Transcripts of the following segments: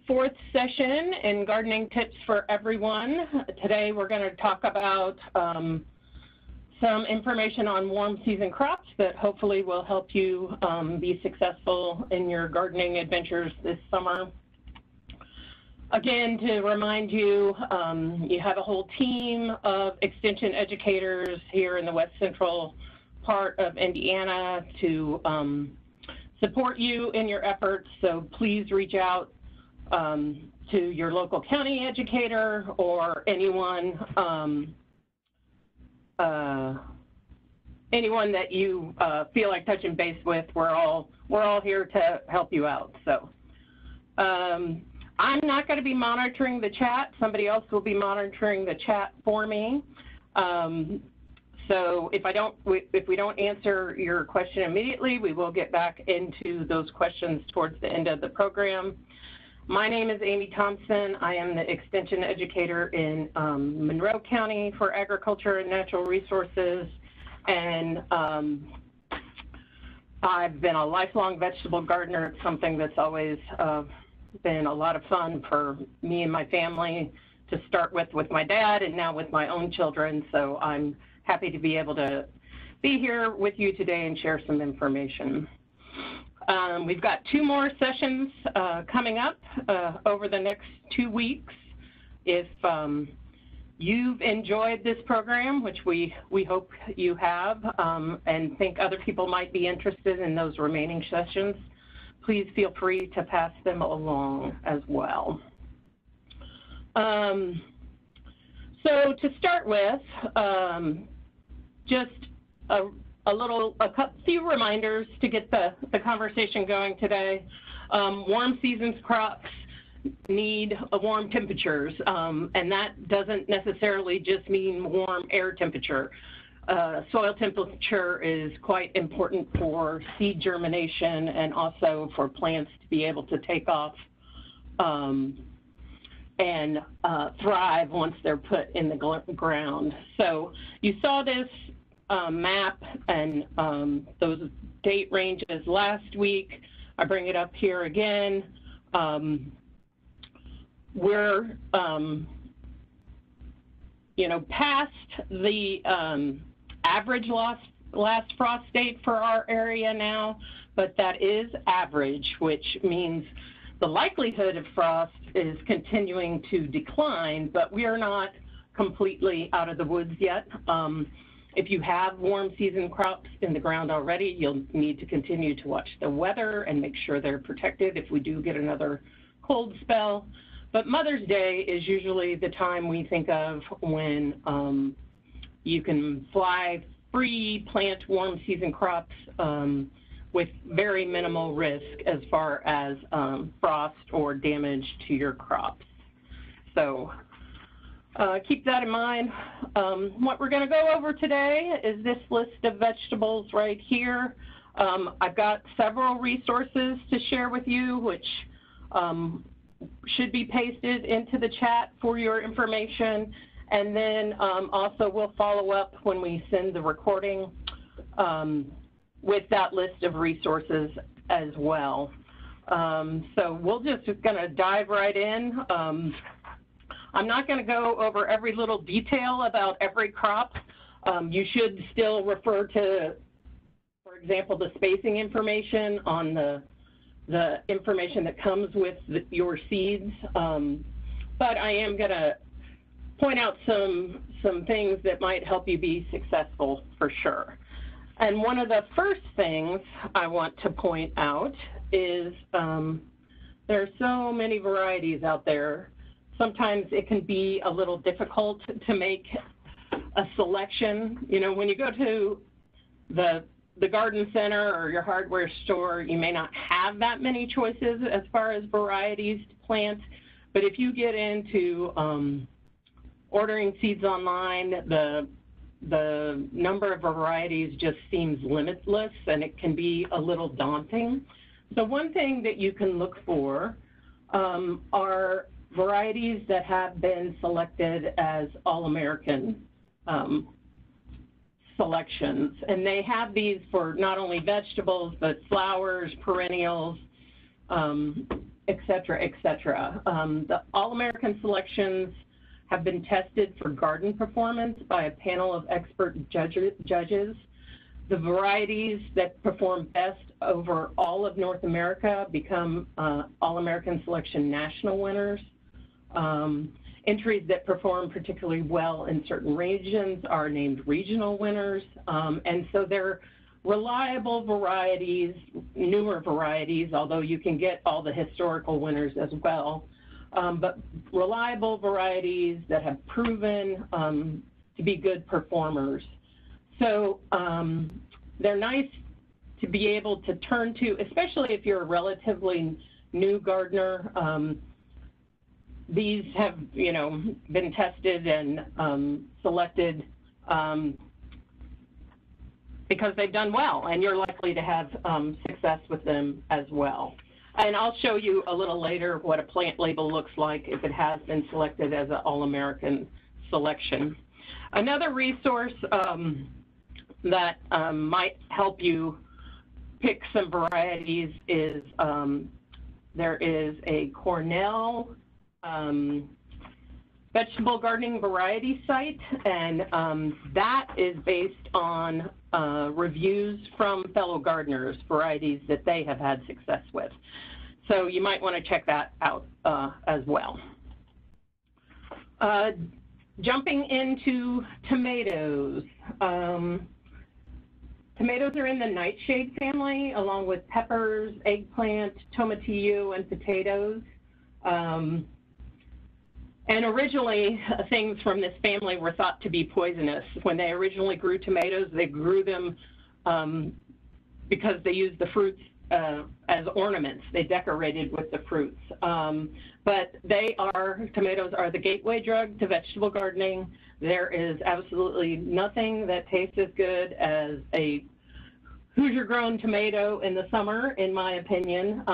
Fourth session in gardening tips for everyone. Today we're going to talk about some information on warm season crops that hopefully will help you be successful in your gardening adventures this summer. Again, to remind you, you have a whole team of extension educators here in the west central part of Indiana to support you in your efforts, so please reach out to your local county educator or anyone that you feel like touching base with. We're all here to help you out. So I'm not going to be monitoring the chat. Somebody else will be monitoring the chat for me. So if we don't answer your question immediately, we will get back into those questions towards the end of the program. My name is Amy Thompson. I am the extension educator in Monroe County for Agriculture and Natural Resources, and I've been a lifelong vegetable gardener. It's something that's always been a lot of fun for me and my family to start with my dad and now with my own children, so I'm happy to be able to be here with you today and share some information. We've got 2 more sessions coming up over the next 2 weeks. If you've enjoyed this program, which we hope you have, and think other people might be interested in those remaining sessions, please feel free to pass them along as well. So to start with, just a few reminders to get the conversation going today. Warm seasons crops need warm temperatures, and that doesn't necessarily just mean warm air temperature. Soil temperature is quite important for seed germination and also for plants to be able to take off and thrive once they're put in the ground. So you saw this map and those date ranges last week. I bring it up here again. We're past the average last frost date for our area now, but that is average, which means the likelihood of frost is continuing to decline, but we are not completely out of the woods yet. If you have warm season crops in the ground already, you'll need to continue to watch the weather and make sure they're protected if we do get another cold spell. But Mother's Day is usually the time we think of when you can fly free, plant warm season crops with very minimal risk as far as frost or damage to your crops. So keep that in mind. What we're going to go over today is this list of vegetables right here. I've got several resources to share with you, which should be pasted into the chat for your information. And then also we'll follow up when we send the recording with that list of resources as well. So we'll just going to dive right in. I'm not going to go over every little detail about every crop. You should still refer to, for example, the spacing information on the information that comes with your seeds. But I am going to point out some things that might help you be successful for sure. And one of the first things I want to point out is there are so many varieties out there. Sometimes it can be a little difficult to make a selection. You know, when you go to the garden center or your hardware store, you may not have that many choices as far as varieties to plant. But if you get into ordering seeds online, the number of varieties just seems limitless, and it can be a little daunting. So one thing that you can look for are varieties that have been selected as All-American selections. And they have these for not only vegetables, but flowers, perennials, et cetera, et cetera. The All-American selections have been tested for garden performance by a panel of expert judges. The varieties that perform best over all of North America become All-American Selection national winners. Entries that perform particularly well in certain regions are named regional winners. And so they're reliable varieties, newer varieties, although you can get all the historical winners as well. But reliable varieties that have proven to be good performers. So they're nice to be able to turn to, especially if you're a relatively new gardener. These have, been tested and selected because they've done well, and you're likely to have success with them as well. And I'll show you a little later what a plant label looks like if it has been selected as an All-American selection. Another resource that might help you pick some varieties is there is a Cornell vegetable gardening variety site, and that is based on reviews from fellow gardeners, varieties that they have had success with. So you might want to check that out as well. Jumping into tomatoes. Tomatoes are in the nightshade family, along with peppers, eggplant, tomatillo, and potatoes. And originally, things from this family were thought to be poisonous. When they originally grew tomatoes, they grew them because they used the fruits as ornaments. They decorated with the fruits. But tomatoes are the gateway drug to vegetable gardening. There is absolutely nothing that tastes as good as a Hoosier-grown tomato in the summer, in my opinion.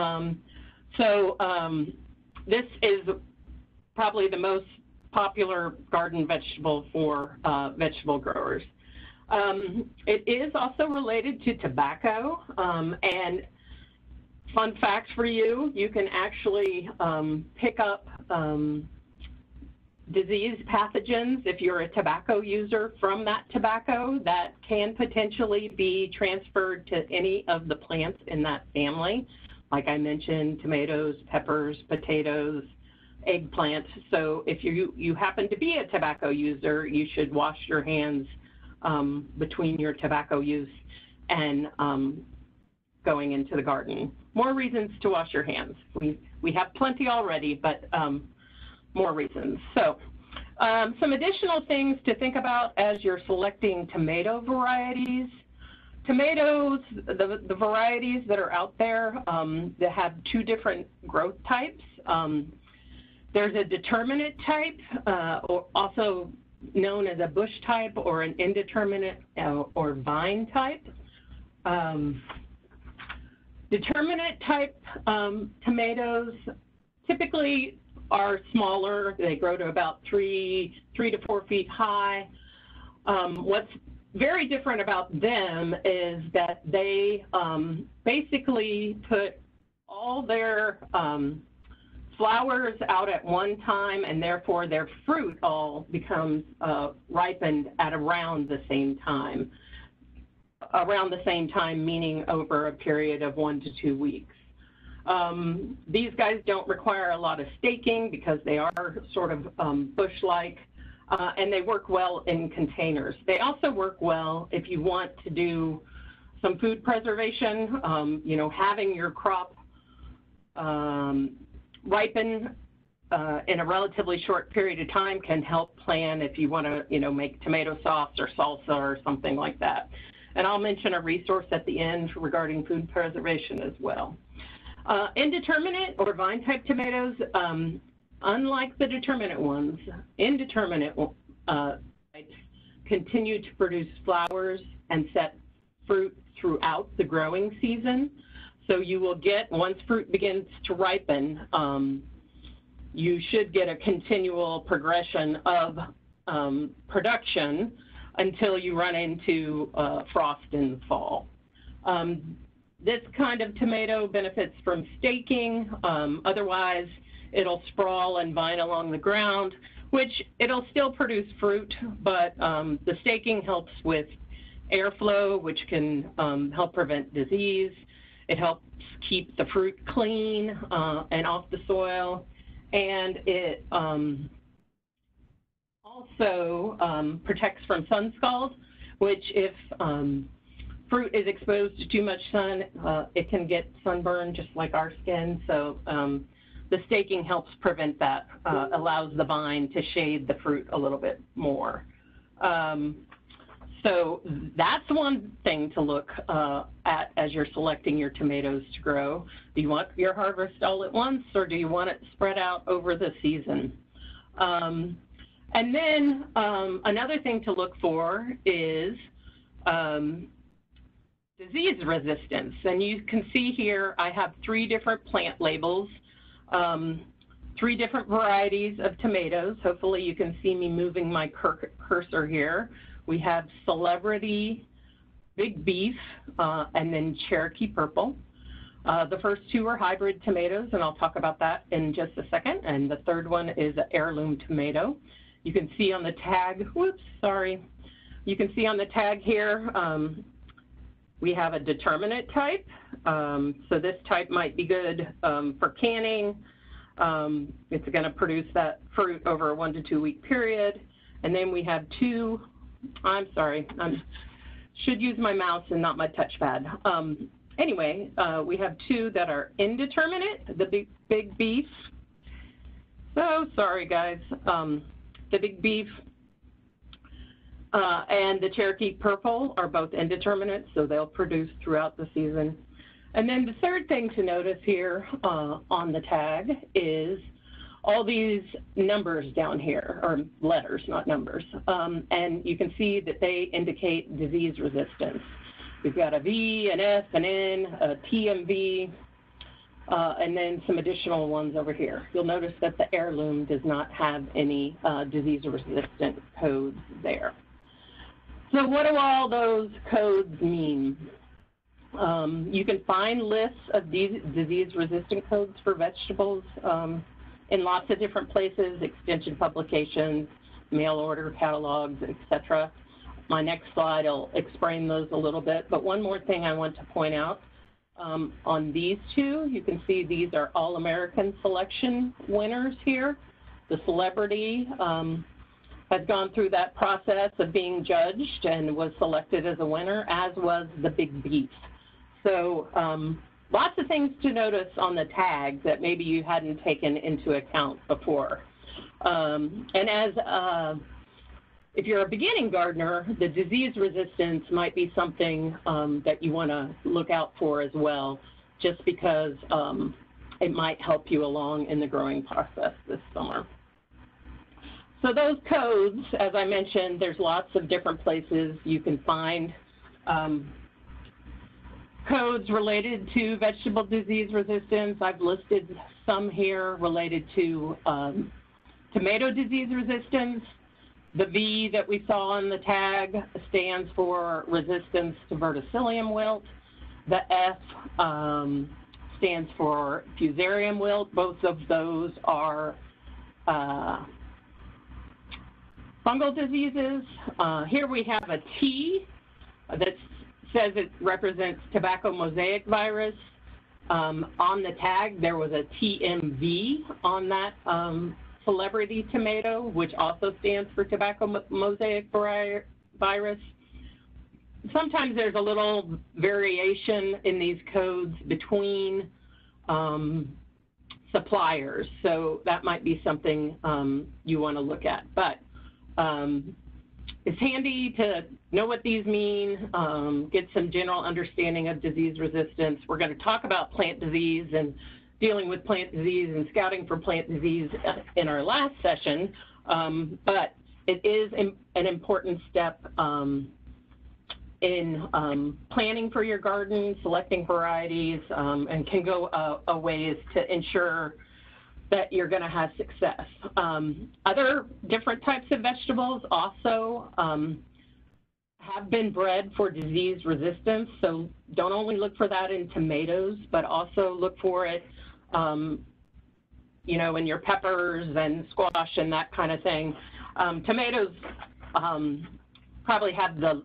This is probably the most popular garden vegetable for vegetable growers. It is also related to tobacco, and fun fact for you, you can actually pick up disease pathogens if you're a tobacco user from that tobacco that can potentially be transferred to any of the plants in that family. Like I mentioned, tomatoes, peppers, potatoes, eggplant. So if you happen to be a tobacco user, you should wash your hands between your tobacco use and going into the garden. More reasons to wash your hands. We have plenty already, but more reasons. So some additional things to think about as you're selecting tomato varieties. Tomatoes, the varieties that are out there that have two different growth types. There's a determinate type, or also known as a bush type, or an indeterminate or vine type. Determinate type tomatoes typically are smaller. They grow to about 3 to 4 feet high. What's very different about them is that they basically put all their flowers out at one time, and therefore their fruit all becomes ripened at around the same time. Around the same time, meaning over a period of 1 to 2 weeks. These guys don't require a lot of staking because they are sort of bush-like, and they work well in containers. They also work well if you want to do some food preservation. Having your crop ripen in a relatively short period of time can help plan if you want to, make tomato sauce or salsa or something like that. And I'll mention a resource at the end regarding food preservation as well. Indeterminate or vine-type tomatoes, unlike the determinate ones, indeterminate types continue to produce flowers and set fruit throughout the growing season. So you will get, once fruit begins to ripen, you should get a continual progression of production until you run into frost in the fall. This kind of tomato benefits from staking. Otherwise, it'll sprawl and vine along the ground, which it'll still produce fruit, but the staking helps with airflow, which can help prevent disease. It helps keep the fruit clean and off the soil, and it also protects from sun scald, which if fruit is exposed to too much sun, it can get sunburned just like our skin. So the staking helps prevent that, allows the vine to shade the fruit a little bit more. So that's one thing to look at as you're selecting your tomatoes to grow. Do you want your harvest all at once, or do you want it spread out over the season? And then another thing to look for is disease resistance. And you can see here I have 3 different plant labels, 3 different varieties of tomatoes. Hopefully you can see me moving my cursor here. We have Celebrity, Big Beef, and then Cherokee Purple. The first 2 are hybrid tomatoes, and I'll talk about that in just a second. And the third one is an heirloom tomato. You can see on the tag, you can see on the tag here, we have a determinate type. So this type might be good for canning. It's going to produce that fruit over a 1 to 2 week period. And then we have 2, I'm sorry, I should use my mouse and not my touchpad. Anyway, we have 2 that are indeterminate, the big beef. So sorry guys, the Big Beef and the Cherokee Purple are both indeterminate, so they'll produce throughout the season. And then the third thing to notice here on the tag is all these numbers down here, or letters, not numbers. And you can see that they indicate disease resistance. We've got a V, an F, an N, a TMV, and then some additional ones over here. You'll notice that the heirloom does not have any disease-resistant codes there. So what do all those codes mean? You can find lists of disease-resistant codes for vegetables in lots of different places, extension publications, mail order catalogs, etc. My next slide will explain those a little bit, but one more thing I want to point out. On these 2, you can see these are All-American Selection winners here. The Celebrity has gone through that process of being judged and was selected as a winner, as was the Big Beef. So lots of things to notice on the tag that maybe you hadn't taken into account before. And as if you're a beginning gardener, the disease resistance might be something that you want to look out for as well, just because it might help you along in the growing process this summer. So those codes, as I mentioned, there's lots of different places you can find codes related to vegetable disease resistance. I've listed some here related to tomato disease resistance. The V that we saw on the tag stands for resistance to verticillium wilt. The F stands for fusarium wilt. Both of those are fungal diseases. Here we have a T that says it represents tobacco mosaic virus. On the tag, there was a TMV on that Celebrity tomato, which also stands for tobacco mosaic virus. Sometimes there's a little variation in these codes between suppliers, so that might be something you want to look at. But it's handy to know what these mean, get some general understanding of disease resistance. We're going to talk about plant disease and dealing with plant disease and scouting for plant disease in our last session, but it is an important step in planning for your garden, selecting varieties, and can go a ways to ensure that you're going to have success. Other different types of vegetables also have been bred for disease resistance. So don't only look for that in tomatoes, but also look for it, you know, in your peppers and squash and that kind of thing. Tomatoes probably have the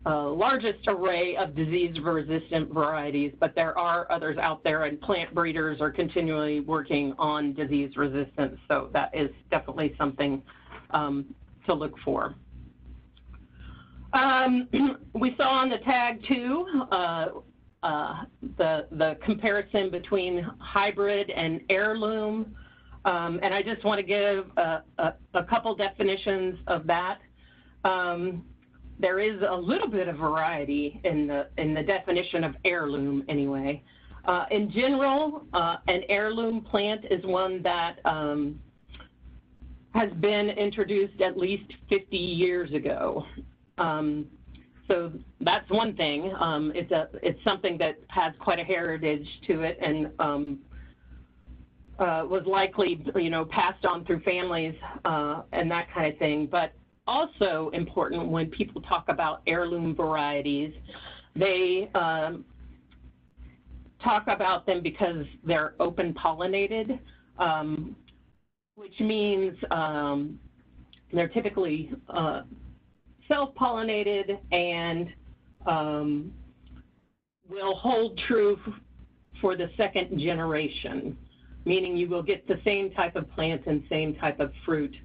largest array of disease-resistant varieties, but there are others out there, and plant breeders are continually working on disease resistance, so that is definitely something to look for. We saw on the tag too the comparison between hybrid and heirloom, and I just want to give a couple definitions of that. There is a little bit of variety in the definition of heirloom anyway. In general, an heirloom plant is one that has been introduced at least 50 years ago. So that's one thing. It's something that has quite a heritage to it, and was likely, you know, passed on through families and that kind of thing. But also important when people talk about heirloom varieties, they talk about them because they're open pollinated, which means they're typically self-pollinated and will hold true for the second generation, meaning you will get the same type of plants and same type of fruit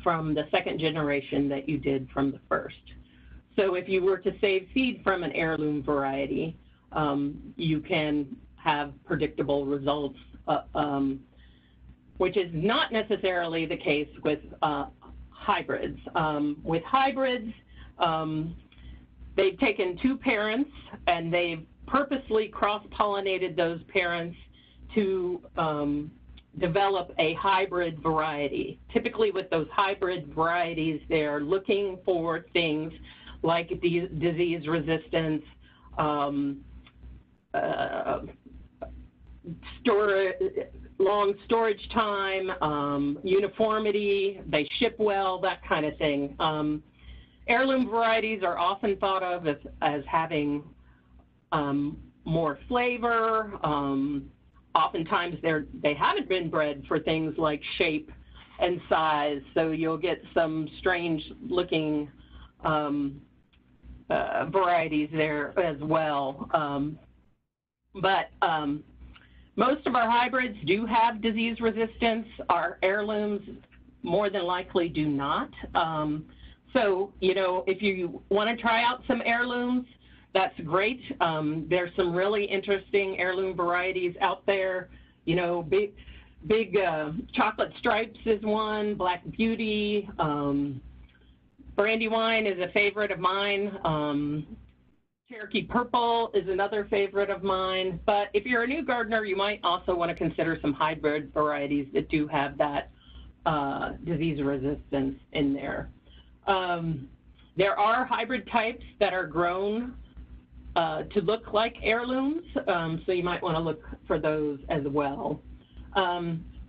from the second generation that you did from the first. So if you were to save seed from an heirloom variety, you can have predictable results, which is not necessarily the case with hybrids. With hybrids, they've taken two parents and they've purposely cross-pollinated those parents to develop a hybrid variety. Typically with those hybrid varieties, they're looking for things like disease resistance, long storage time, uniformity, they ship well, that kind of thing. Heirloom varieties are often thought of as having more flavor. Oftentimes they haven't been bred for things like shape and size, so you'll get some strange looking varieties there as well. But most of our hybrids do have disease resistance. Our heirlooms more than likely do not. So, you know, if you want to try out some heirlooms, that's great. There's some really interesting heirloom varieties out there. You know, big chocolate stripes is one, Black Beauty, Brandywine is a favorite of mine. Cherokee Purple is another favorite of mine. But if you're a new gardener, you might also want to consider some hybrid varieties that do have that disease resistance in there. There are hybrid types that are grown to look like heirlooms, so you might want to look for those as well.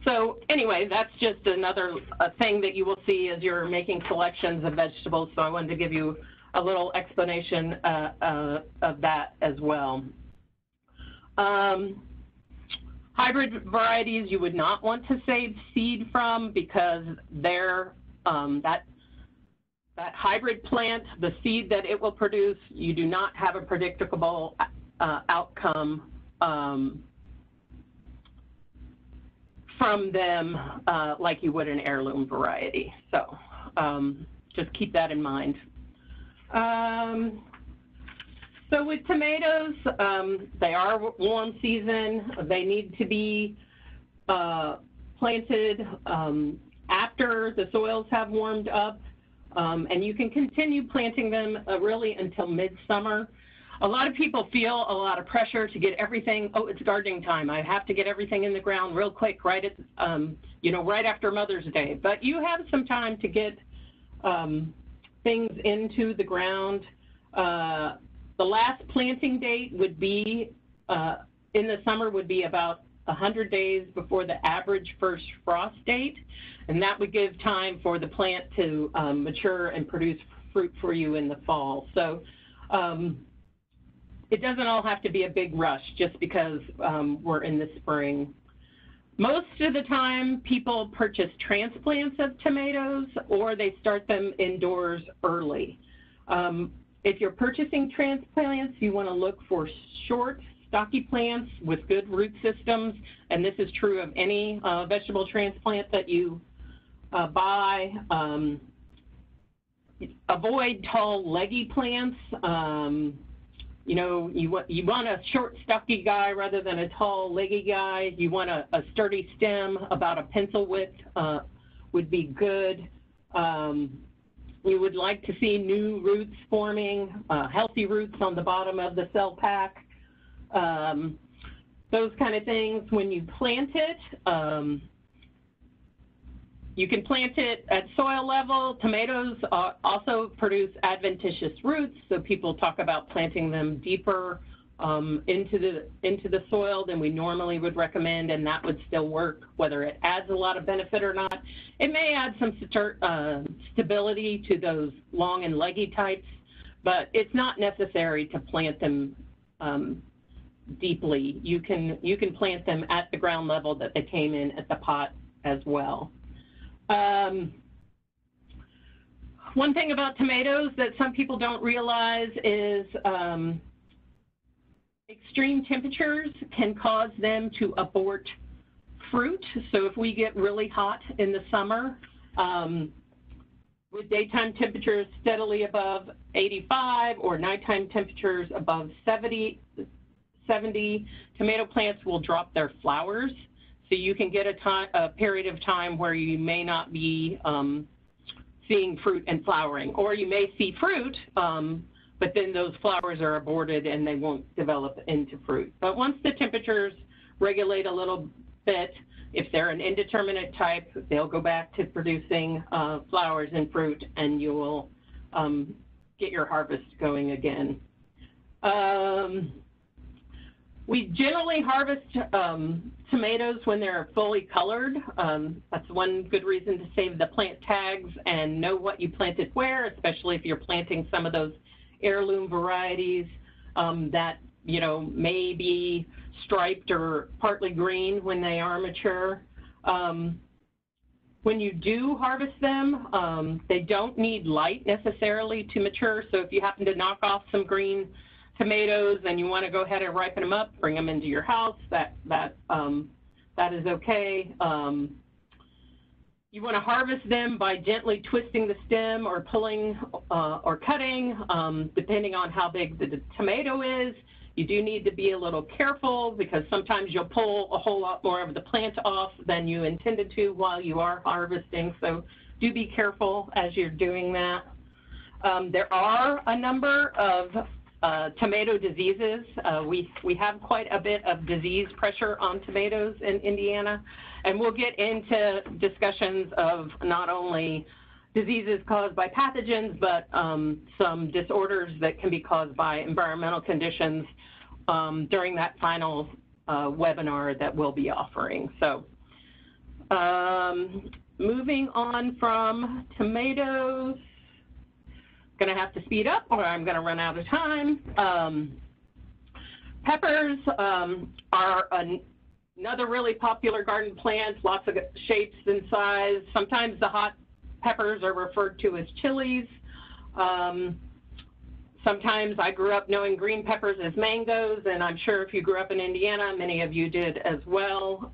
So anyway, that's just another thing that you will see as you're making selections of vegetables, so I wanted to give you a little explanation of that as well. Hybrid varieties you would not want to save seed from because they're, that hybrid plant, the seed that it will produce, you do not have a predictable outcome from them like you would an heirloom variety. So just keep that in mind. So with tomatoes, they are warm season. They need to be planted after the soils have warmed up. And you can continue planting them really until midsummer. A lot of people feel a lot of pressure to get everything, oh, it's gardening time. I have to get everything in the ground real quick, right at, you know, right after Mother's Day. But you have some time to get things into the ground. The last planting date would be, in the summer, would be about 100 days before the average first frost date, and that would give time for the plant to mature and produce fruit for you in the fall. So it doesn't all have to be a big rush just because we're in the spring. Most of the time, people purchase transplants of tomatoes or they start them indoors early. If you're purchasing transplants, you want to look for short, stocky plants with good root systems, and this is true of any vegetable transplant that you buy. Avoid tall, leggy plants. You know, you want a short, stocky guy rather than a tall, leggy guy. You want a sturdy stem, about a pencil width would be good. You would like to see new roots forming, healthy roots on the bottom of the cell pack. Those kind of things. When you plant it, you can plant it at soil level. Tomatoes also produce adventitious roots, so people talk about planting them deeper into the soil than we normally would recommend, and that would still work, whether it adds a lot of benefit or not. It may add some stability to those long and leggy types, but it's not necessary to plant them deeply. You can plant them at the ground level that they came in at the pot as well. One thing about tomatoes that some people don't realize is extreme temperatures can cause them to abort fruit. So if we get really hot in the summer, with daytime temperatures steadily above 85 or nighttime temperatures above 70, tomato plants will drop their flowers. So you can get a period of time where you may not be seeing fruit and flowering, or you may see fruit, but then those flowers are aborted and they won't develop into fruit. But once the temperatures regulate a little bit, if they're an indeterminate type, they'll go back to producing flowers and fruit, and you will get your harvest going again. We generally harvest tomatoes when they're fully colored. That's one good reason to save the plant tags and know what you planted where, especially if you're planting some of those heirloom varieties that, you know, may be striped or partly green when they are mature. When you do harvest them, they don't need light necessarily to mature. So if you happen to knock off some green tomatoes and you want to go ahead and ripen them up, bring them into your house, that is okay. You want to harvest them by gently twisting the stem or pulling or cutting, depending on how big the tomato is. You do need to be a little careful because sometimes you'll pull a whole lot more of the plant off than you intended to while you are harvesting. So do be careful as you're doing that. There are a number of tomato diseases. We have quite a bit of disease pressure on tomatoes in Indiana, and we'll get into discussions of not only diseases caused by pathogens, but some disorders that can be caused by environmental conditions during that final webinar that we'll be offering. So moving on from tomatoes, going to have to speed up or I'm going to run out of time. Peppers are another really popular garden plant, lots of shapes and size. Sometimes the hot peppers are referred to as chilies. Sometimes I grew up knowing green peppers as mangoes, and I'm sure if you grew up in Indiana, many of you did as well.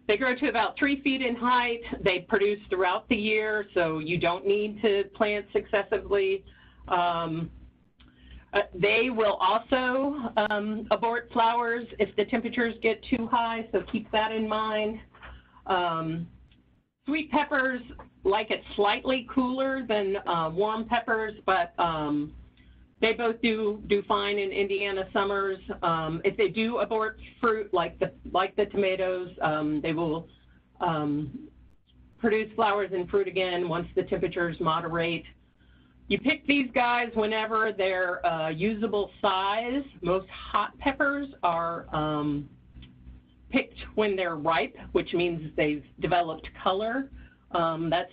They grow to about 3 feet in height. They produce throughout the year, so you don't need to plant successively. They will also abort flowers if the temperatures get too high, so keep that in mind. Sweet peppers like it slightly cooler than warm peppers, but they both do fine in Indiana summers. If they do abort fruit like the tomatoes, they will produce flowers and fruit again once the temperatures moderate. You pick these guys whenever they're usable size. Most hot peppers are picked when they're ripe, which means they've developed color. That's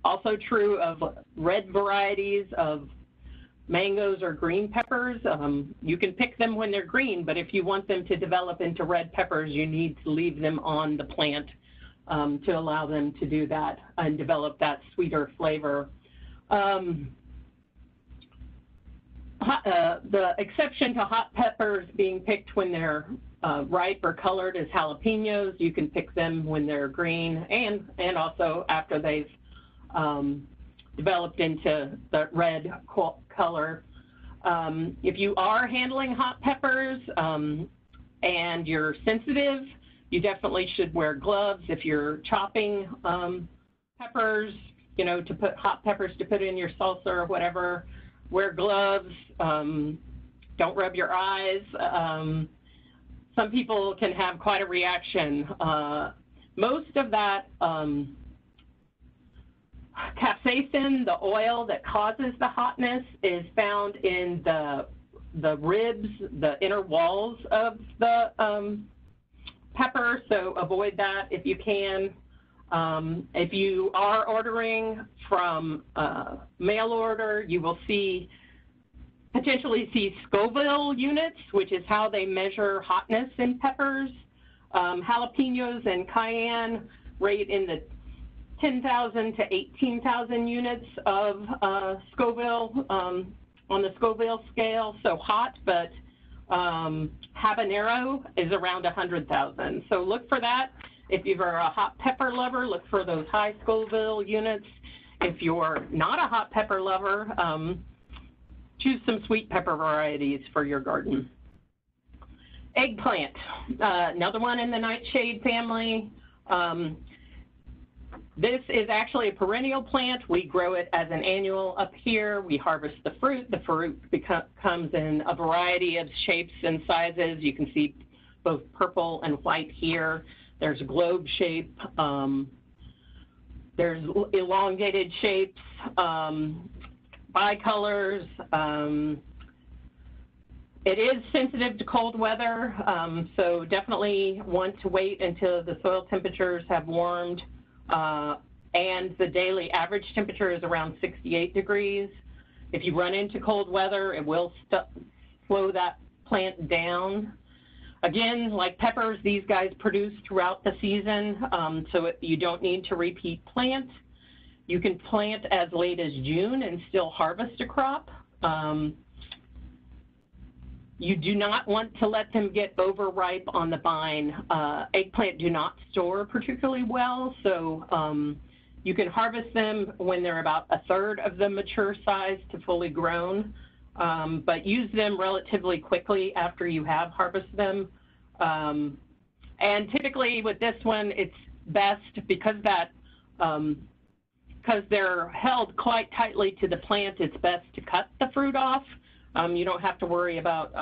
also true of red varieties of mangoes or green peppers. You can pick them when they're green, but if you want them to develop into red peppers, you need to leave them on the plant to allow them to do that and develop that sweeter flavor. The exception to hot peppers being picked when they're ripe or colored is jalapenos. You can pick them when they're green and also after they've developed into the red color. If you are handling hot peppers and you're sensitive, you definitely should wear gloves. If you're chopping peppers, you know, to put hot peppers to put in your salsa or whatever, wear gloves. Don't rub your eyes. Some people can have quite a reaction. Most of that capsaicin, the oil that causes the hotness, is found in the ribs, the inner walls of the pepper, so avoid that if you can. If you are ordering from mail order, you will potentially see Scoville units, which is how they measure hotness in peppers. Jalapenos and cayenne rate in the 10,000 to 18,000 units of Scoville on the Scoville scale, so hot, but habanero is around 100,000. So look for that. If you're a hot pepper lover, look for those high Scoville units. If you're not a hot pepper lover, choose some sweet pepper varieties for your garden. Eggplant, another one in the nightshade family. This is actually a perennial plant. We grow it as an annual up here. We harvest the fruit. The fruit comes in a variety of shapes and sizes. You can see both purple and white here. There's globe shape. There's elongated shapes, bicolors. It is sensitive to cold weather, so definitely want to wait until the soil temperatures have warmed and the daily average temperature is around 68 degrees. If you run into cold weather, it will slow that plant down. Again, like peppers, these guys produce throughout the season, so you don't need to repeat plant. You can plant as late as June and still harvest a crop. You do not want to let them get overripe on the vine. Eggplant do not store particularly well, so you can harvest them when they're about a third of the mature size to fully grown, but use them relatively quickly after you have harvested them. And typically with this one, it's best because they're held quite tightly to the plant, it's best to cut the fruit off. You don't have to worry about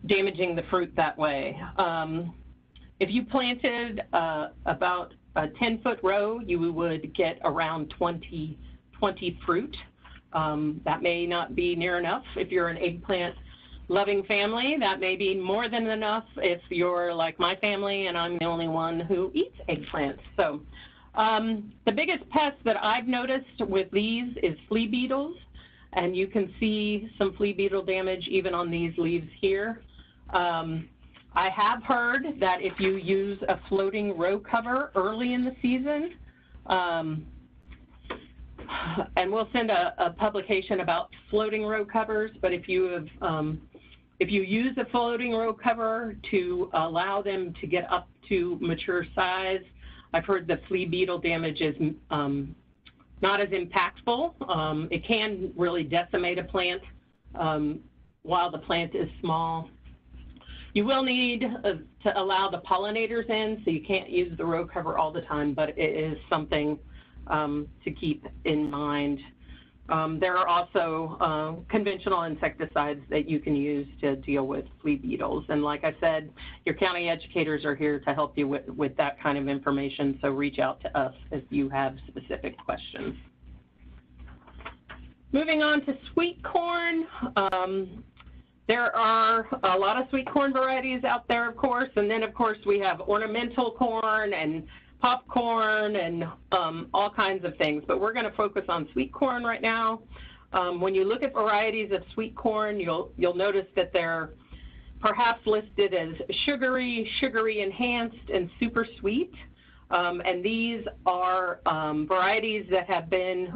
damaging the fruit that way. If you planted about a 10-foot row, you would get around 20 fruit. That may not be near enough if you're an eggplant loving family. That may be more than enough if you're like my family and I'm the only one who eats eggplants. So the biggest pest that I've noticed with these is flea beetles. And you can see some flea beetle damage even on these leaves here. I have heard that if you use a floating row cover early in the season, and we'll send a publication about floating row covers, but if you use a floating row cover to allow them to get up to mature size, I've heard the flea beetle damage is not as impactful. It can really decimate a plant while the plant is small. You will need to allow the pollinators in, so you can't use the row cover all the time, but it is something to keep in mind. There are also conventional insecticides that you can use to deal with flea beetles. And like I said, your county educators are here to help you with that kind of information, so reach out to us if you have specific questions. Moving on to sweet corn. There are a lot of sweet corn varieties out there, of course, and then, of course, we have ornamental corn and popcorn and all kinds of things, but we're going to focus on sweet corn right now. When you look at varieties of sweet corn, you'll notice that they're perhaps listed as sugary, sugary enhanced, and super sweet. And these are varieties that have been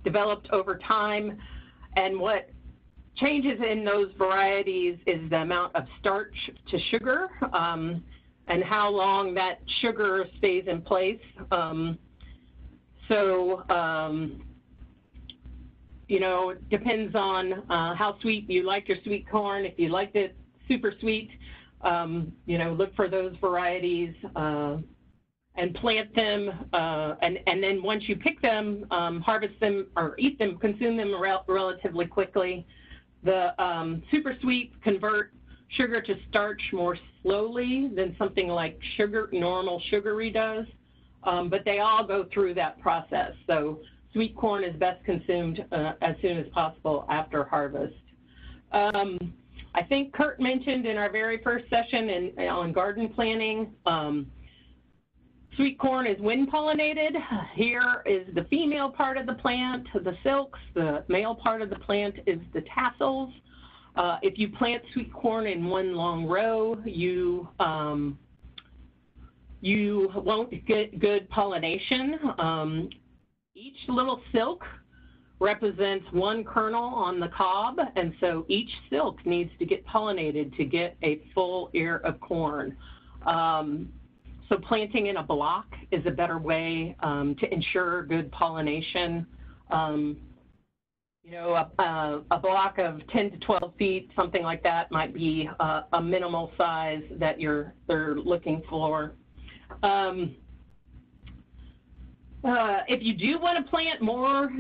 developed over time. And what changes in those varieties is the amount of starch to sugar and how long that sugar stays in place. You know, it depends on how sweet you like your sweet corn. If you liked it super sweet, you know, look for those varieties and plant them. And then once you pick them, harvest them or eat them, consume them relatively quickly. The super sweet convert sugar to starch more slowly than something like normal sugary does, but they all go through that process. So sweet corn is best consumed as soon as possible after harvest. I think Kurt mentioned in our very first session on garden planning, sweet corn is wind pollinated. Here is the female part of the plant, the silks. The male part of the plant is the tassels. If you plant sweet corn in one long row, you won't get good pollination. Each little silk represents one kernel on the cob, and so each silk needs to get pollinated to get a full ear of corn. So planting in a block is a better way to ensure good pollination. You know, a block of 10 to 12 feet, something like that, might be a minimal size that they're looking for. If you do want to plant more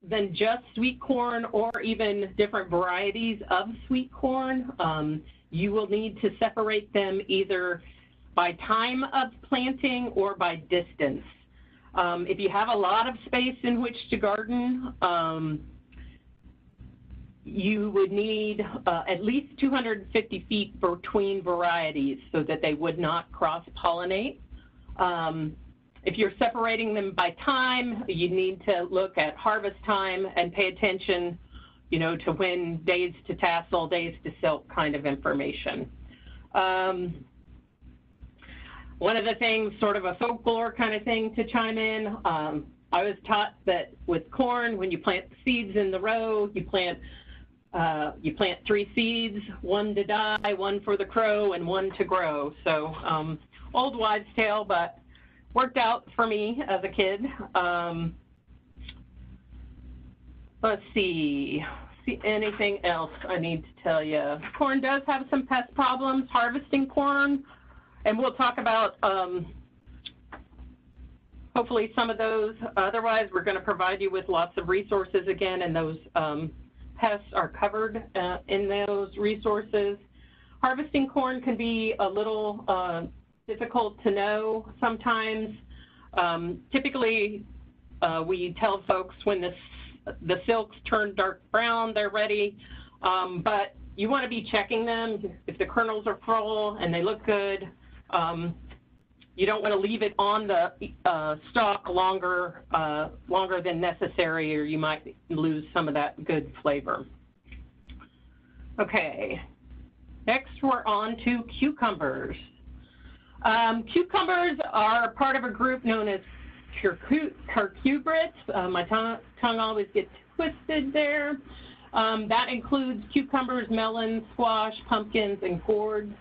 than just sweet corn or even different varieties of sweet corn, you will need to separate them either by time of planting or by distance. If you have a lot of space in which to garden, you would need at least 250 feet between varieties so that they would not cross-pollinate. If you're separating them by time, you need to look at harvest time and pay attention, you know, to when days to tassel, days to silk kind of information. One of the things, sort of a folklore kind of thing to chime in, I was taught that with corn, when you plant the seeds in the row, you plant 3 seeds, 1 to die, 1 for the crow, and 1 to grow. So old wives' tale, but worked out for me as a kid. Let's see anything else I need to tell you. Corn does have some pest problems, harvesting corn, and we'll talk about hopefully some of those. Otherwise, we're going to provide you with lots of resources again, and those pests are covered in those resources. Harvesting corn can be a little difficult to know sometimes. Typically, we tell folks when the silks turn dark brown, they're ready, but you want to be checking them. If the kernels are full and they look good, you don't want to leave it on the stalk longer than necessary, or you might lose some of that good flavor. Okay, next we're on to cucumbers. Cucumbers are part of a group known as cucurbits. My tongue always gets twisted there. That includes cucumbers, melons, squash, pumpkins, and gourds.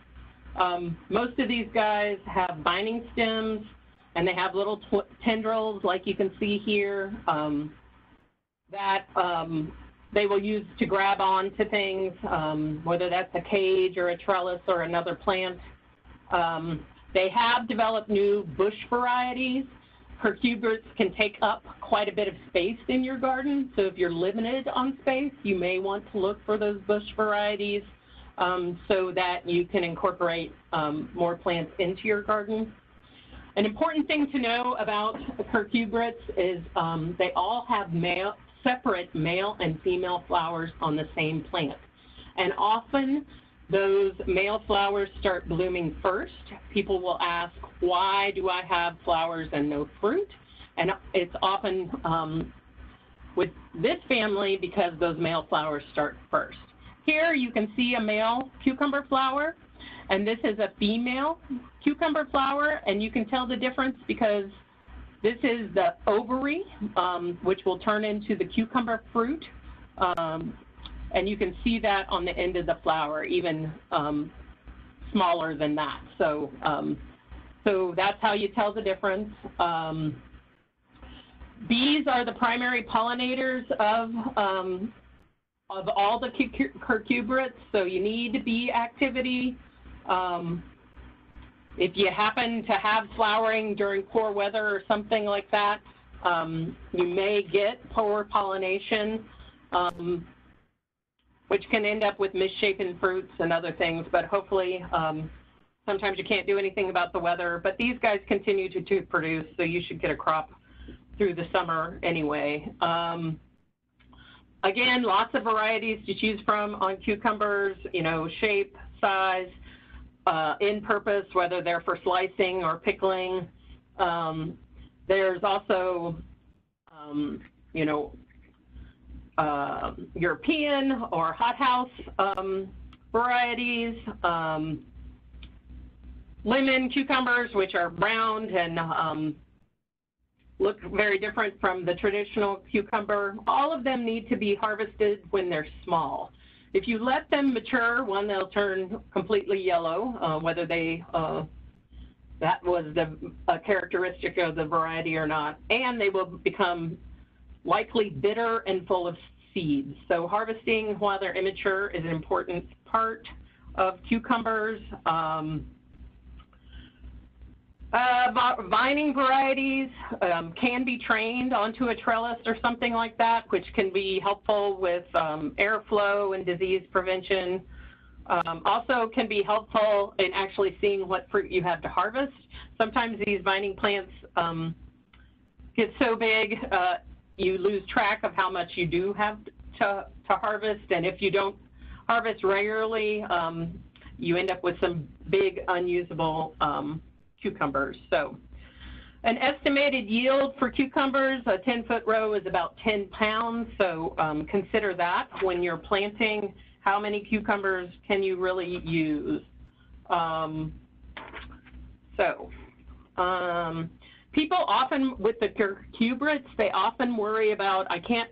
Most of these guys have binding stems, and they have little tendrils, like you can see here, that they will use to grab onto things, whether that's a cage or a trellis or another plant. They have developed new bush varieties. Cucurbits can take up quite a bit of space in your garden, so if you're limited on space, you may want to look for those bush varieties so that you can incorporate more plants into your garden. An important thing to know about cucurbits is they all have separate male and female flowers on the same plant. And often those male flowers start blooming first. People will ask, why do I have flowers and no fruit? And it's often with this family because those male flowers start first. Here you can see a male cucumber flower, and this is a female cucumber flower, and you can tell the difference because this is the ovary, which will turn into the cucumber fruit, and you can see that on the end of the flower, even smaller than that. So, so that's how you tell the difference. Bees are the primary pollinators of all the cucurbits, so you need bee activity. If you happen to have flowering during poor weather or something like that, you may get poor pollination, which can end up with misshapen fruits and other things, but hopefully sometimes you can't do anything about the weather, but these guys continue to produce, so you should get a crop through the summer anyway. Again, lots of varieties to choose from on cucumbers, you know, shape, size, in purpose, whether they're for slicing or pickling. There's also, you know, European or hothouse varieties, lemon cucumbers, which are browned and look very different from the traditional cucumber. All of them need to be harvested when they're small. If you let them mature, one, they'll turn completely yellow, whether they, that was a characteristic of the variety or not, and they will become likely bitter and full of seeds. So harvesting while they're immature is an important part of cucumbers. Vining varieties can be trained onto a trellis or something like that, which can be helpful with airflow and disease prevention. Also can be helpful in actually seeing what fruit you have to harvest. Sometimes these vining plants get so big, you lose track of how much you do have to harvest, and if you don't harvest regularly, you end up with some big unusable cucumbers. So an estimated yield for cucumbers, a 10-foot row is about 10 pounds. So consider that when you're planting, how many cucumbers can you really use? People often, with the cucurbits, they often worry about, I can't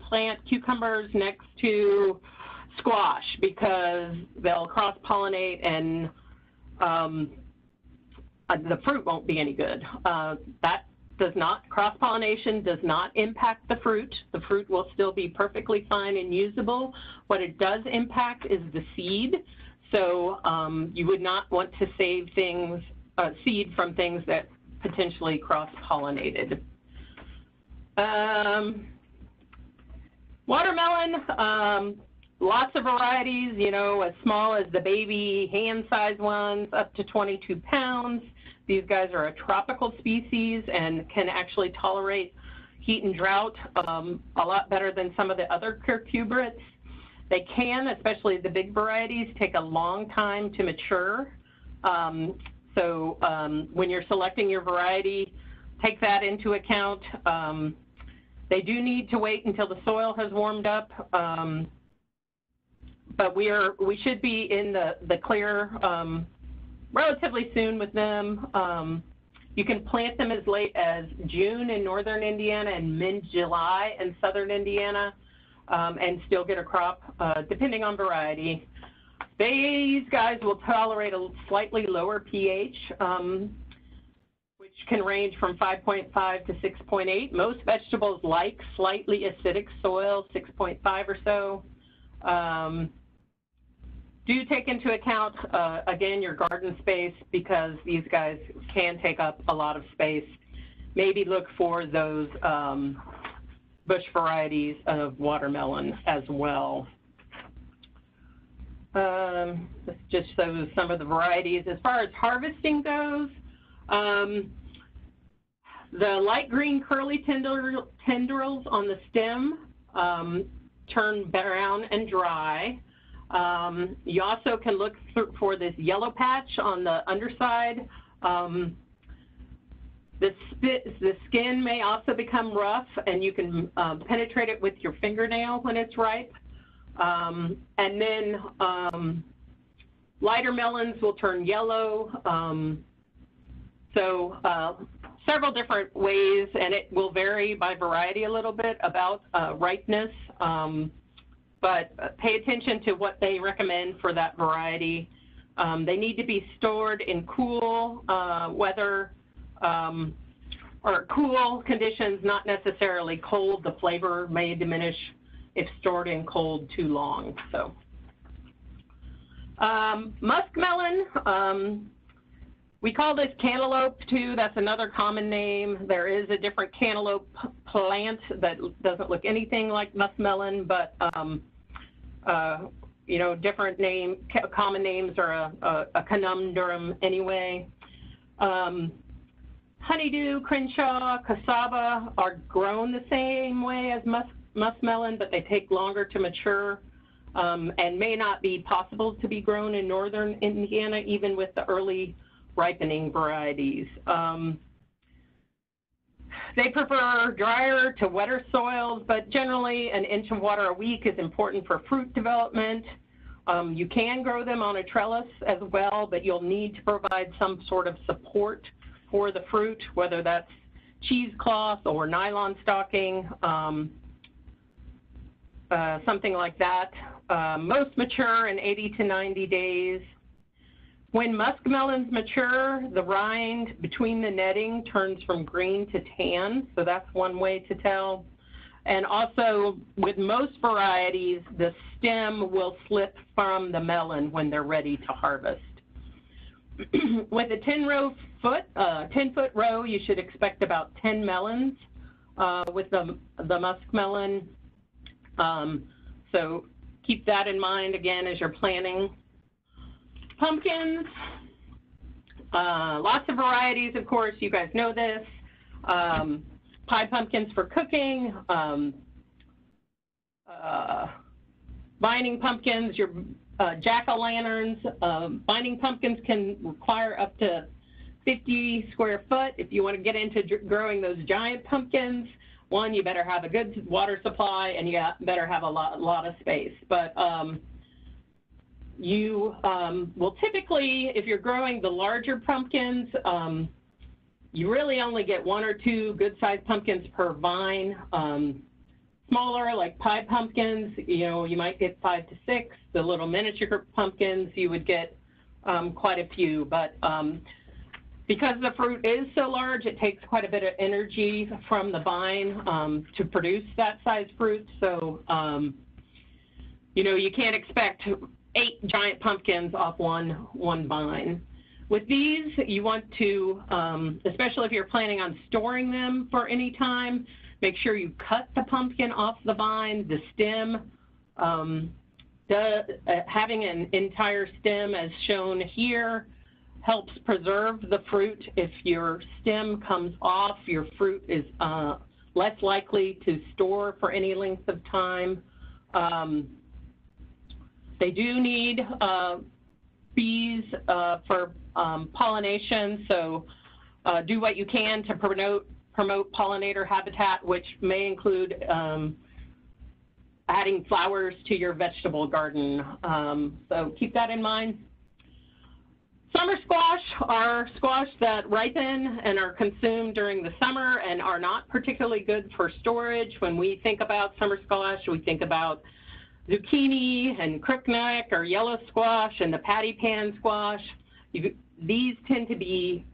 plant cucumbers next to squash because they'll cross-pollinate and the fruit won't be any good. That does not, cross-pollination does not impact the fruit. The fruit will still be perfectly fine and usable. What it does impact is the seed. So you would not want to save things, seed from things that potentially cross-pollinated. Watermelon, lots of varieties, you know, as small as the baby hand-sized ones up to 22 pounds. These guys are a tropical species and can actually tolerate heat and drought a lot better than some of the other cucurbits. They can, especially the big varieties, take a long time to mature. So when you're selecting your variety, take that into account. They do need to wait until the soil has warmed up, but we should be in the clear relatively soon with them. You can plant them as late as June in northern Indiana and mid-July in southern Indiana, and still get a crop, depending on variety. These guys will tolerate a slightly lower pH, which can range from 5.5 to 6.8. Most vegetables like slightly acidic soil, 6.5 or so. Do take into account, again, your garden space, because these guys can take up a lot of space. Maybe look for those bush varieties of watermelon as well. This just shows some of the varieties. As far as harvesting goes, the light green curly tendrils on the stem turn brown and dry. You also can look for this yellow patch on the underside. The skin may also become rough, and you can penetrate it with your fingernail when it's ripe. And then lighter melons will turn yellow. Several different ways, and it will vary by variety a little bit about ripeness. But pay attention to what they recommend for that variety. They need to be stored in cool weather or cool conditions, not necessarily cold. The flavor may diminish if stored in cold too long. So, muskmelon, we call this cantaloupe too. That's another common name. There is a different cantaloupe plant that doesn't look anything like muskmelon, but you know, different common names are a conundrum anyway. Honeydew, Crenshaw, cassava are grown the same way as muskmelon, but they take longer to mature and may not be possible to be grown in northern Indiana, even with the early ripening varieties. They prefer drier to wetter soils, but generally an inch of water a week is important for fruit development. You can grow them on a trellis as well, but you'll need to provide some sort of support for the fruit, whether that's cheesecloth or nylon stocking, something like that. Most mature in 80 to 90 days. When muskmelons mature, the rind between the netting turns from green to tan, so that's one way to tell. And also, with most varieties, the stem will slip from the melon when they're ready to harvest. With a 10-foot row, you should expect about 10 melons with the muskmelon. So keep that in mind again as you're planning. Pumpkins, lots of varieties, of course, you guys know this. Pie pumpkins for cooking, binding pumpkins, your jack-o'-lanterns. Binding pumpkins can require up to 50 square foot. If you want to get into growing those giant pumpkins, one, you better have a good water supply, and you better have a lot of space. But you will typically, if you're growing the larger pumpkins, you really only get 1 or 2 good-sized pumpkins per vine. Smaller, like pie pumpkins, you know, you might get 5 to 6. The little miniature pumpkins, you would get quite a few. But because the fruit is so large, it takes quite a bit of energy from the vine to produce that size fruit. So, you know, you can't expect 8 giant pumpkins off one vine. With these, you want to, especially if you're planning on storing them for any time, make sure you cut the pumpkin off the vine, the stem. Having an entire stem, as shown here, helps preserve the fruit. If your stem comes off, your fruit is less likely to store for any length of time. They do need bees for pollination, so do what you can to promote pollinator habitat, which may include adding flowers to your vegetable garden. So keep that in mind. Summer squash are squash that ripen and are consumed during the summer and are not particularly good for storage. When we think about summer squash, we think about zucchini and crookneck or yellow squash and the patty pan squash. These tend to be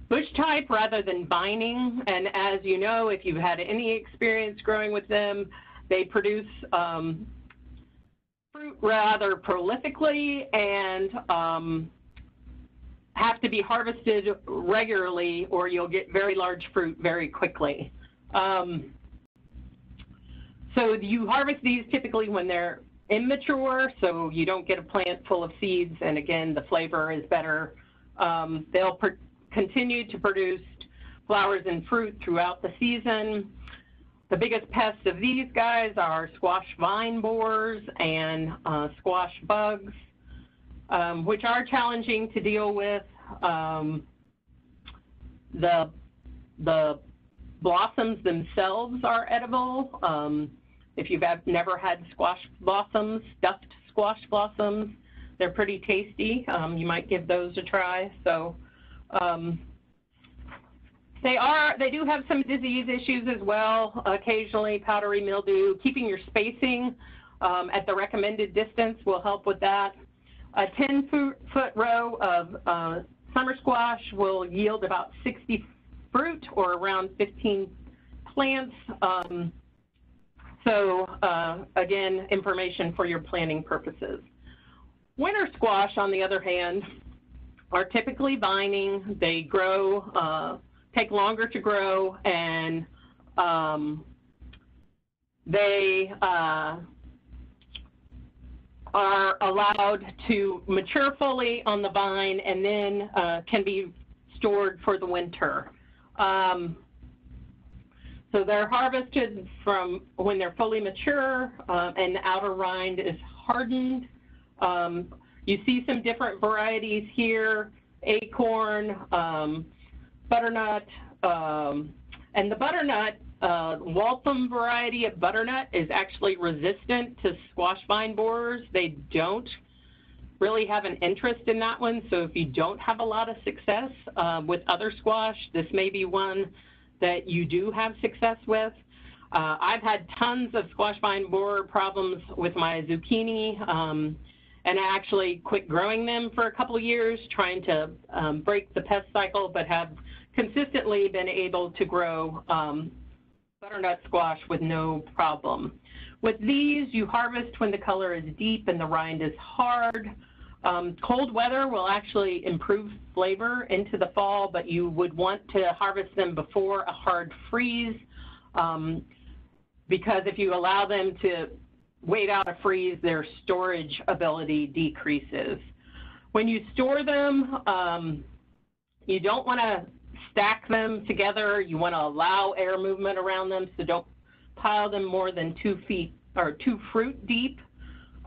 bush type rather than vining, and as you know, if you've had any experience growing with them, they produce fruit rather prolifically and have to be harvested regularly, or you'll get very large fruit very quickly. So you harvest these typically when they're immature, so you don't get a plant full of seeds, and again, the flavor is better. They'll continue to produce flowers and fruit throughout the season. The biggest pests of these guys are squash vine borers and squash bugs, which are challenging to deal with. The blossoms themselves are edible. If you've never had squash blossoms, stuffed squash blossoms, they're pretty tasty. You might give those a try. So they do have some disease issues as well. Occasionally powdery mildew. Keeping your spacing at the recommended distance will help with that. A 10-foot row of summer squash will yield about 60 fruit or around 15 plants. Again, information for your planting purposes. Winter squash, on the other hand, are typically vining. They grow, take longer to grow, and they are allowed to mature fully on the vine and then can be stored for the winter. So they're harvested from when they're fully mature and the outer rind is hardened. You see some different varieties here: acorn, butternut, and the butternut, Waltham variety of butternut is actually resistant to squash vine borers. They don't really have an interest in that one, so if you don't have a lot of success with other squash, this may be one that you do have success with. I've had tons of squash vine borer problems with my zucchini, and I actually quit growing them for a couple of years, trying to break the pest cycle, but have consistently been able to grow butternut squash with no problem. With these, you harvest when the color is deep and the rind is hard. Cold weather will actually improve flavor into the fall, but you would want to harvest them before a hard freeze, because if you allow them to wait out a freeze, their storage ability decreases. When you store them, you don't want to stack them together. You want to allow air movement around them, so don't pile them more than 2 feet or 2 fruit deep.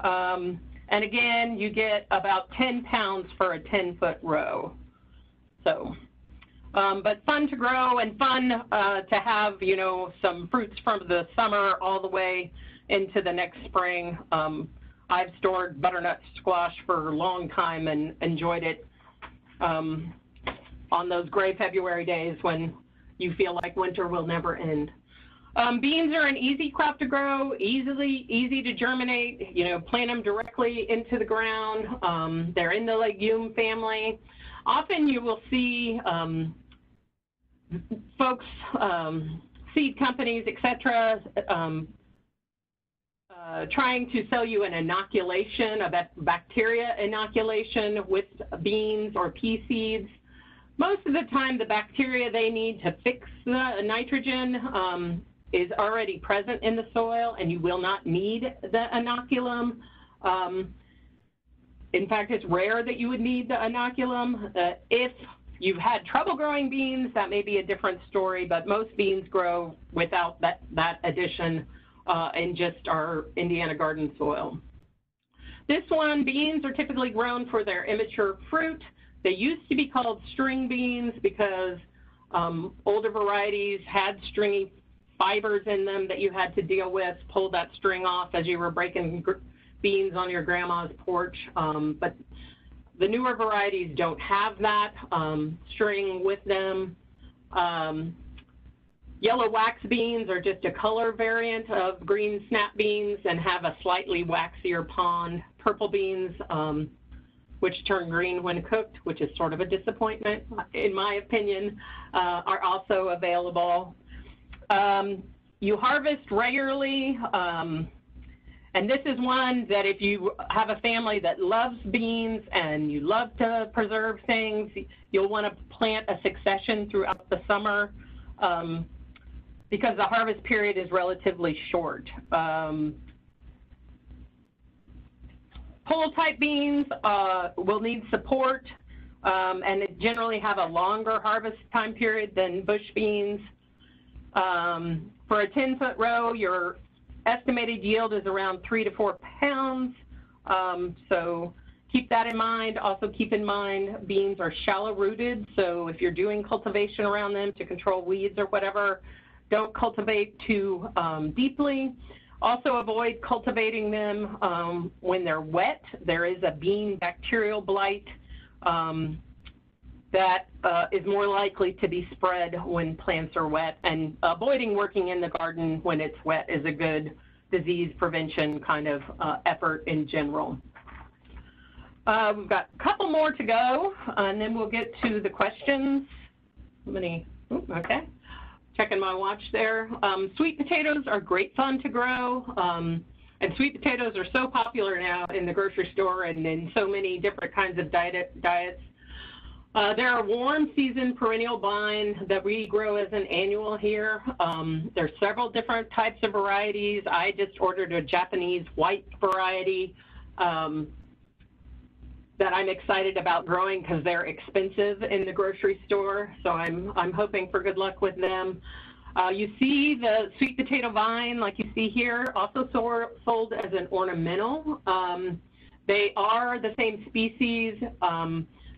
And again, you get about 10 pounds for a 10-foot row. So, but fun to grow and fun to have, you know, some fruits from the summer all the way into the next spring. I've stored butternut squash for a long time and enjoyed it on those gray February days when you feel like winter will never end. Beans are an easy crop to grow, easy to germinate. You know, plant them directly into the ground. They're in the legume family. Often you will see folks, seed companies, etc., trying to sell you an inoculation, a bacteria inoculation with beans or pea seeds. Most of the time, the bacteria they need to fix the nitrogen is already present in the soil, and you will not need the inoculum. In fact, it's rare that you would need the inoculum. If you've had trouble growing beans, that may be a different story, but most beans grow without that addition in just our Indiana garden soil. This one, beans are typically grown for their immature fruit. They used to be called string beans because older varieties had stringy fibers in them that you had to deal with, pull that string off as you were breaking beans on your grandma's porch. But the newer varieties don't have that string with them. Yellow wax beans are just a color variant of green snap beans and have a slightly waxier pond. Purple beans, which turn green when cooked, which is sort of a disappointment, in my opinion, are also available. You harvest regularly, and this is one that if you have a family that loves beans and you love to preserve things, you'll want to plant a succession throughout the summer because the harvest period is relatively short. Pole-type beans will need support and they generally have a longer harvest time period than bush beans. For a 10-foot row, your estimated yield is around 3 to 4 pounds. So keep that in mind. Also keep in mind beans are shallow rooted. So if you're doing cultivation around them to control weeds or whatever, don't cultivate too deeply. Also avoid cultivating them when they're wet. There is a bean bacterial blight that is more likely to be spread when plants are wet, and avoiding working in the garden when it's wet is a good disease prevention kind of effort in general. We've got a couple more to go, and then we'll get to the questions. Okay. Checking my watch there. Sweet potatoes are great fun to grow, and sweet potatoes are so popular now in the grocery store and in so many different kinds of diets. There are warm season perennial vines that we grow as an annual here. There's several different types of varieties. I just ordered a Japanese white variety that I'm excited about growing because they're expensive in the grocery store. So I'm hoping for good luck with them. You see the sweet potato vine, like you see here, also sold as an ornamental. They are the same species,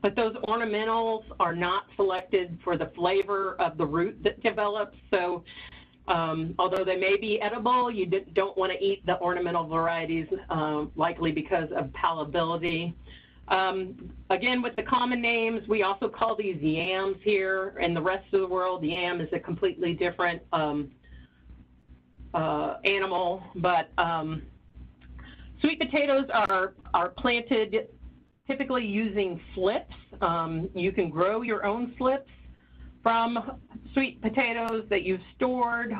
but those ornamentals are not selected for the flavor of the root that develops. So although they may be edible, you don't want to eat the ornamental varieties, likely because of palatability. Again, with the common names, we also call these yams here. In the rest of the world, yam is a completely different animal, but sweet potatoes are planted typically using slips. You can grow your own slips from sweet potatoes that you've stored,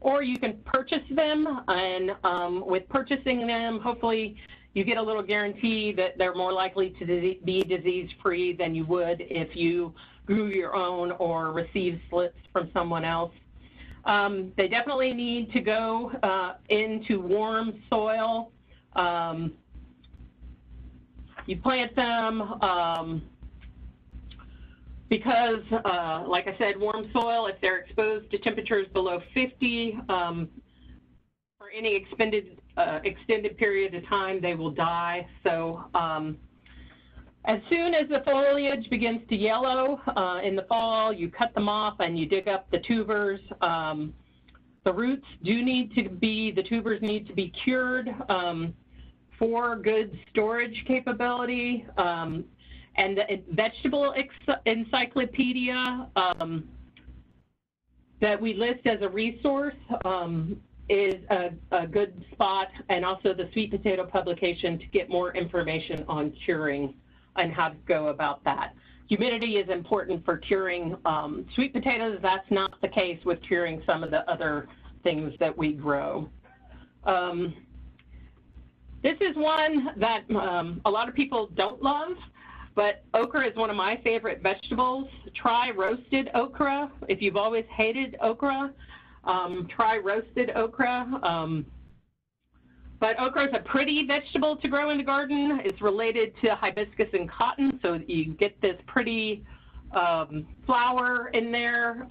or you can purchase them, and with purchasing them, hopefully you get a little guarantee that they're more likely to be disease-free than you would if you grew your own or received slips from someone else. They definitely need to go into warm soil. You plant them because, like I said, warm soil, if they're exposed to temperatures below 50 for any extended period of time, they will die. So as soon as the foliage begins to yellow in the fall, you cut them off and you dig up the tubers. The roots the tubers need to be cured for good storage capability. And the vegetable encyclopedia that we list as a resource is a good spot, and also the sweet potato publication to get more information on curing and how to go about that. Humidity is important for curing sweet potatoes. That's not the case with curing some of the other things that we grow. This is one that a lot of people don't love, but okra is one of my favorite vegetables. Try roasted okra. If you've always hated okra, try roasted okra. But okra is a pretty vegetable to grow in the garden. It's related to hibiscus and cotton, so you get this pretty flower in there.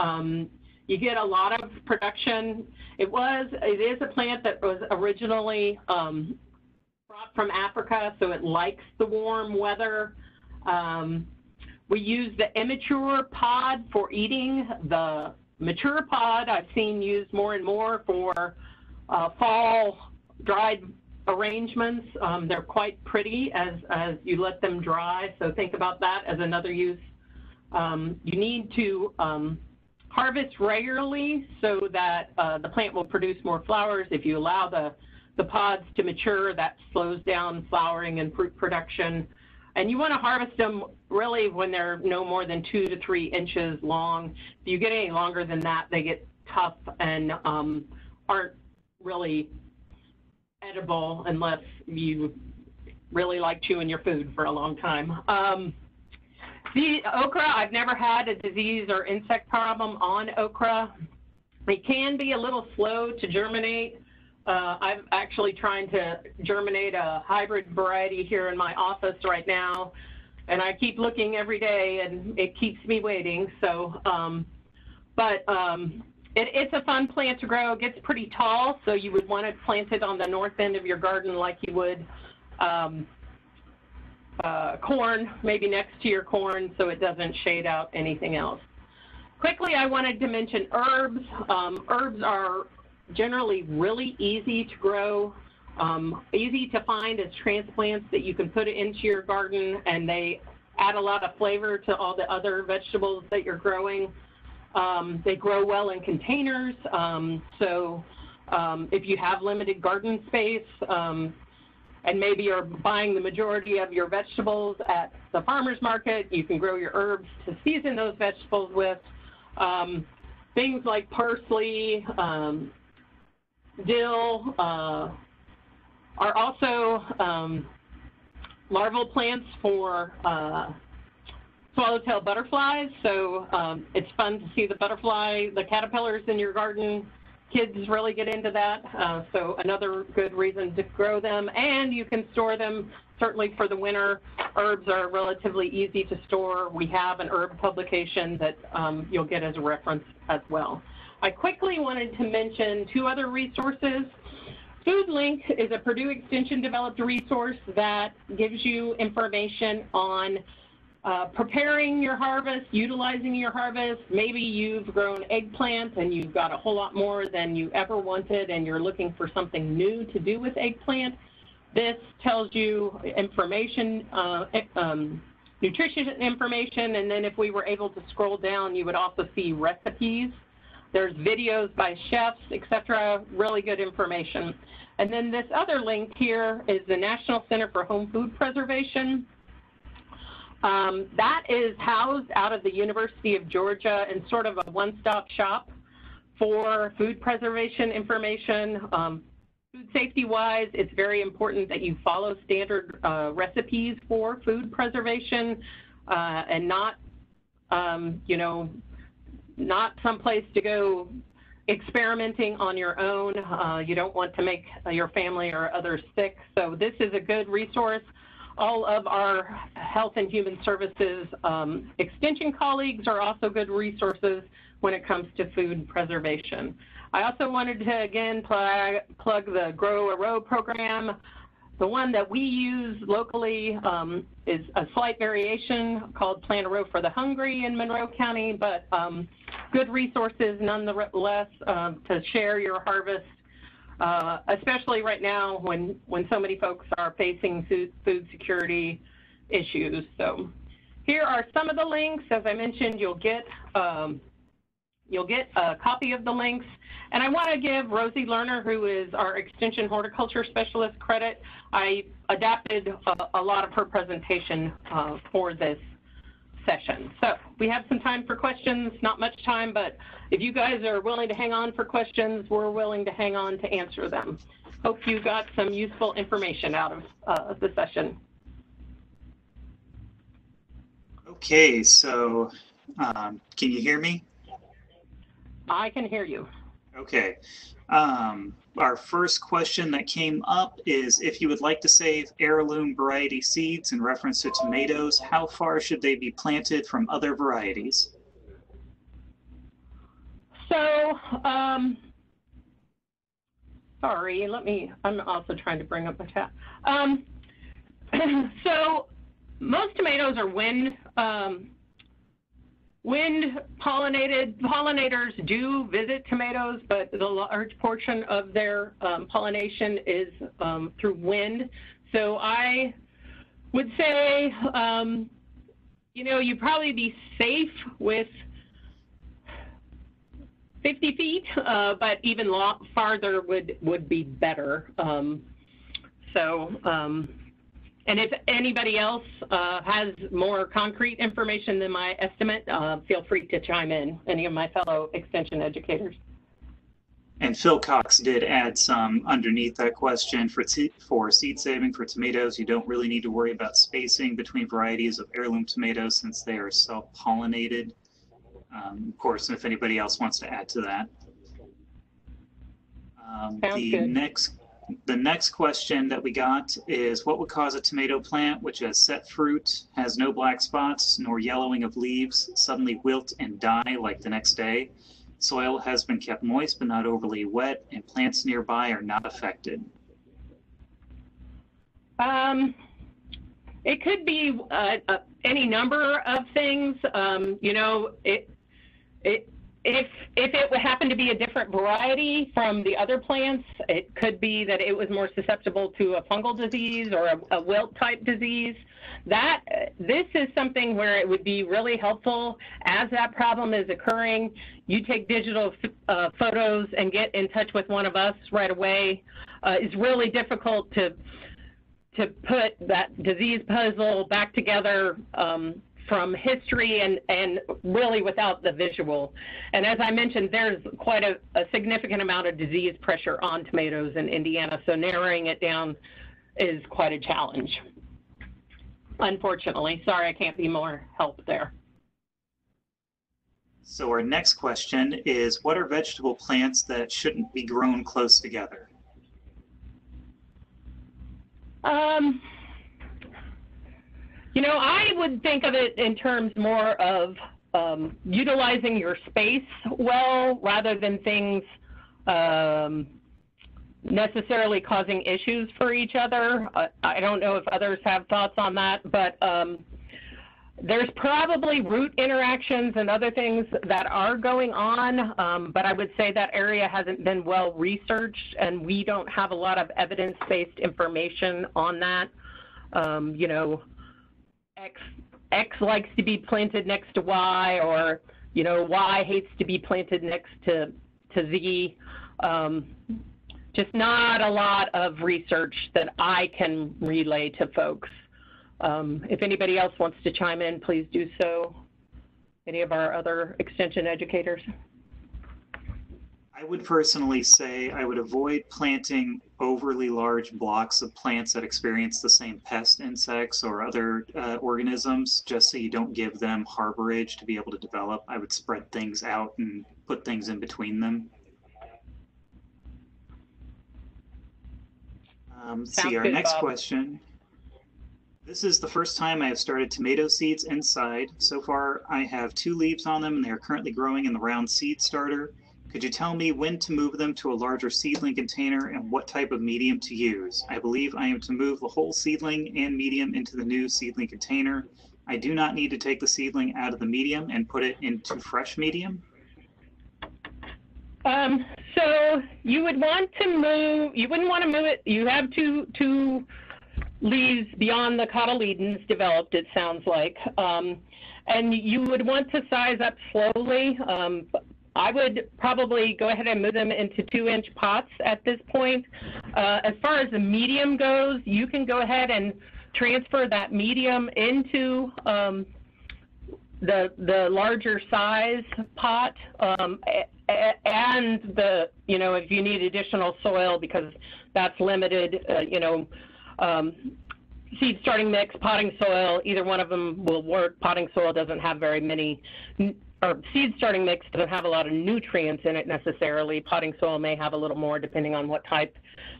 You get a lot of production. It is a plant that was originally brought from Africa, so it likes the warm weather. We use the immature pod for eating. The mature pod I've seen used more and more for fall dried arrangements. They're quite pretty as you let them dry, so think about that as another use. You need to harvest regularly so that the plant will produce more flowers. If you allow the pods to mature, that slows down flowering and fruit production. And you want to harvest them really when they're no more than 2 to 3 inches long. If you get any longer than that, they get tough and aren't really edible unless you really like chewing your food for a long time. The okra, I've never had a disease or insect problem on okra. It can be a little slow to germinate. I'm actually trying to germinate a hybrid variety here in my office right now, and I keep looking every day and it keeps me waiting. So, It's a fun plant to grow. It gets pretty tall, so you would want it planted on the north end of your garden like you would corn, maybe next to your corn, so it doesn't shade out anything else. Quickly, I wanted to mention herbs. Herbs are generally really easy to grow, easy to find as transplants that you can put into your garden, and they add a lot of flavor to all the other vegetables that you're growing. They grow well in containers, so if you have limited garden space, and maybe you're buying the majority of your vegetables at the farmer's market, you can grow your herbs to season those vegetables with. Things like parsley, dill are also larval plants for swallowtail butterflies, so it's fun to see the caterpillars in your garden. Kids really get into that, so another good reason to grow them, and you can store them certainly for the winter. Herbs are relatively easy to store. We have an herb publication that you'll get as a reference as well. I quickly wanted to mention two other resources. FoodLink is a Purdue Extension developed resource that gives you information on preparing your harvest, utilizing your harvest. Maybe you've grown eggplant and you've got a whole lot more than you ever wanted and you're looking for something new to do with eggplant. This tells you information, nutrition information, and then if we were able to scroll down, you would also see recipes. There's videos by chefs, etc., really good information. And then this other link here is the National Center for Home Food Preservation. That is housed out of the University of Georgia and sort of a one-stop shop for food preservation information. Food safety-wise, it's very important that you follow standard recipes for food preservation and not, you know, not someplace to go experimenting on your own. You don't want to make your family or others sick. So this is a good resource. All of our Health and Human Services Extension colleagues are also good resources when it comes to food preservation. I also wanted to, again, plug the Grow a Row program. The one that we use locally is a slight variation called Plant a Row for the Hungry in Monroe County, but good resources nonetheless to share your harvest, especially right now when so many folks are facing food security issues. So here are some of the links. As I mentioned, you'll get a copy of the links. And I want to give Rosie Lerner, who is our Extension Horticulture Specialist, credit. I adapted a lot of her presentation for this session. So we have some time for questions, not much time, but if you guys are willing to hang on for questions, we're willing to hang on to answer them. Hope you got some useful information out of the session. Okay, so can you hear me? I can hear you. Okay. Our first question that came up is if you would like to save heirloom variety seeds in reference to tomatoes, how far should they be planted from other varieties? So, sorry, I'm also trying to bring up my chat. So most tomatoes are wind pollinated. Pollinators do visit tomatoes, but the large portion of their pollination is through wind. So I would say, you know, you'd probably be safe with 50 feet, but even farther would be better. And if anybody else has more concrete information than my estimate, feel free to chime in, any of my fellow extension educators. And Phil Cox did add some underneath that question for seed saving for tomatoes. You don't really need to worry about spacing between varieties of heirloom tomatoes since they are self-pollinated. Of course, if anybody else wants to add to that. The next question that we got is what would cause a tomato plant which has set fruit, has no black spots nor yellowing of leaves, suddenly wilt and die like the next day? Soil has been kept moist but not overly wet, and plants nearby are not affected. It could be any number of things. If it happened to be a different variety from the other plants, it could be that it was more susceptible to a fungal disease or a wilt type disease. This is something where it would be really helpful as that problem is occurring. You take digital photos and get in touch with one of us right away. It's really difficult to put that disease puzzle back together from history and really without the visual. And as I mentioned, there's quite a significant amount of disease pressure on tomatoes in Indiana, so narrowing it down is quite a challenge. Unfortunately, sorry, I can't be more help there. So our next question is, what are vegetable plants that shouldn't be grown close together? I would think of it in terms more of utilizing your space well rather than things necessarily causing issues for each other. I don't know if others have thoughts on that, but there's probably root interactions and other things that are going on, but I would say that area hasn't been well researched, and we don't have a lot of evidence-based information on that. X likes to be planted next to Y, or, Y hates to be planted next to Z. Just not a lot of research that I can relay to folks. If anybody else wants to chime in, please do so. Any of our other extension educators? I would personally say I would avoid planting overly large blocks of plants that experience the same pest insects or other organisms, just so you don't give them harborage to be able to develop. I would spread things out and put things in between them. See our next question. This is the first time I have started tomato seeds inside. So far, I have 2 leaves on them, and they are currently growing in the round seed starter. Could you tell me when to move them to a larger seedling container and what type of medium to use? I believe I am to move the whole seedling and medium into the new seedling container. I do not need to take the seedling out of the medium and put it into fresh medium. So you would want to move, you wouldn't want to move it, you have two leaves beyond the cotyledons developed, it sounds like. And you would want to size up slowly. I would probably go ahead and move them into 2-inch pots at this point. As far as the medium goes, you can go ahead and transfer that medium into the larger size pot, and if you need additional soil, because that's limited, seed starting mix, potting soil, either one of them will work. Potting soil doesn't have very many, or seed starting mix doesn't have a lot of nutrients in it necessarily. Potting soil may have a little more depending on what type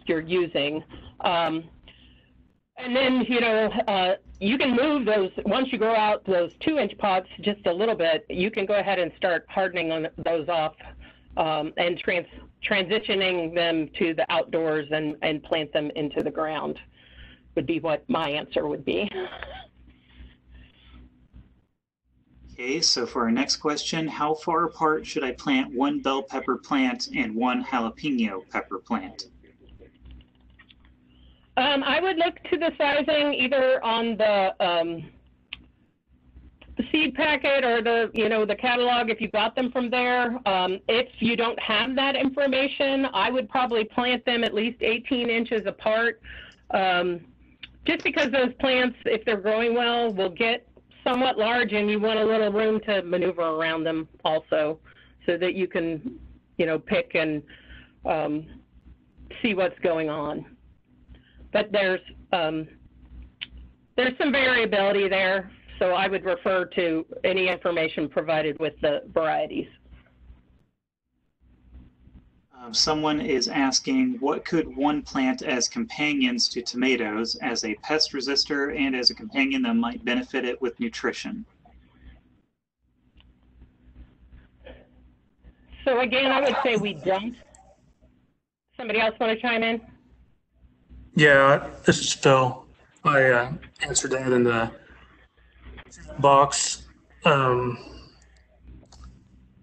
you're using. And then, you can move those, once you grow out those 2-inch pots just a little bit, you can go ahead and start hardening those off and transitioning them to the outdoors and plant them into the ground, would be what my answer would be. Okay, so for our next question, how far apart should I plant one bell pepper plant and one jalapeno pepper plant? I would look to the sizing either on the seed packet or the catalog if you got them from there. If you don't have that information, I would probably plant them at least 18 inches apart, just because those plants, if they're growing well, will get somewhat large, and you want a little room to maneuver around them also, so that you can, pick and see what's going on. But there's some variability there, so I would refer to any information provided with the varieties. Someone is asking, what could one plant as companions to tomatoes as a pest resistor and as a companion that might benefit it with nutrition? So again, I would say we don't. Somebody else want to chime in? Yeah, this is Phil. I answered that in the box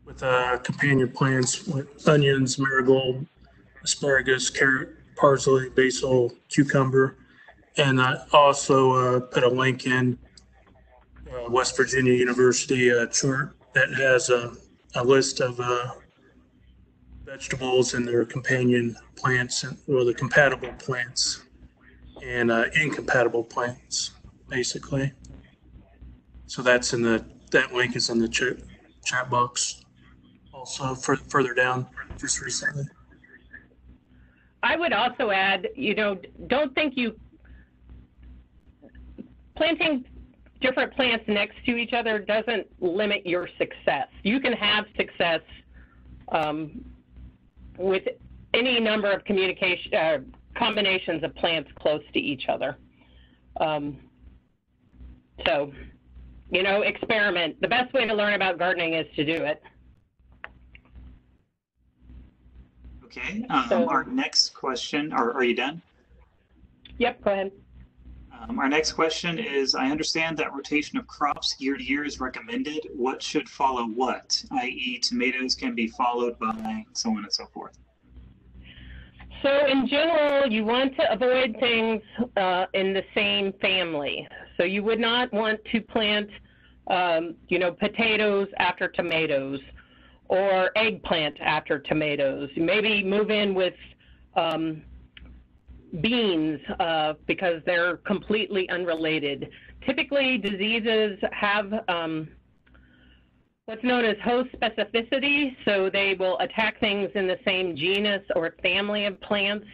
with companion plants with onions, marigold, asparagus, carrot, parsley, basil, cucumber. And I also put a link in West Virginia University chart that has a list of vegetables and their companion plants, or the compatible plants and incompatible plants, basically. So that's in that link is in the chat box. Also, further down, just recently. I would also add, don't think planting different plants next to each other doesn't limit your success. You can have success with any number of combinations of plants close to each other. So, experiment. The best way to learn about gardening is to do it. Okay, our next question, are you done? Yep, go ahead. Our next question is, I understand that rotation of crops year to year is recommended. What should follow what? I.e. tomatoes can be followed by so on and so forth. So in general, you want to avoid things in the same family. So you would not want to plant, potatoes after tomatoes or eggplant after tomatoes. Maybe move in with beans because they're completely unrelated. Typically, diseases have what's known as host specificity, so they will attack things in the same genus or family of plants.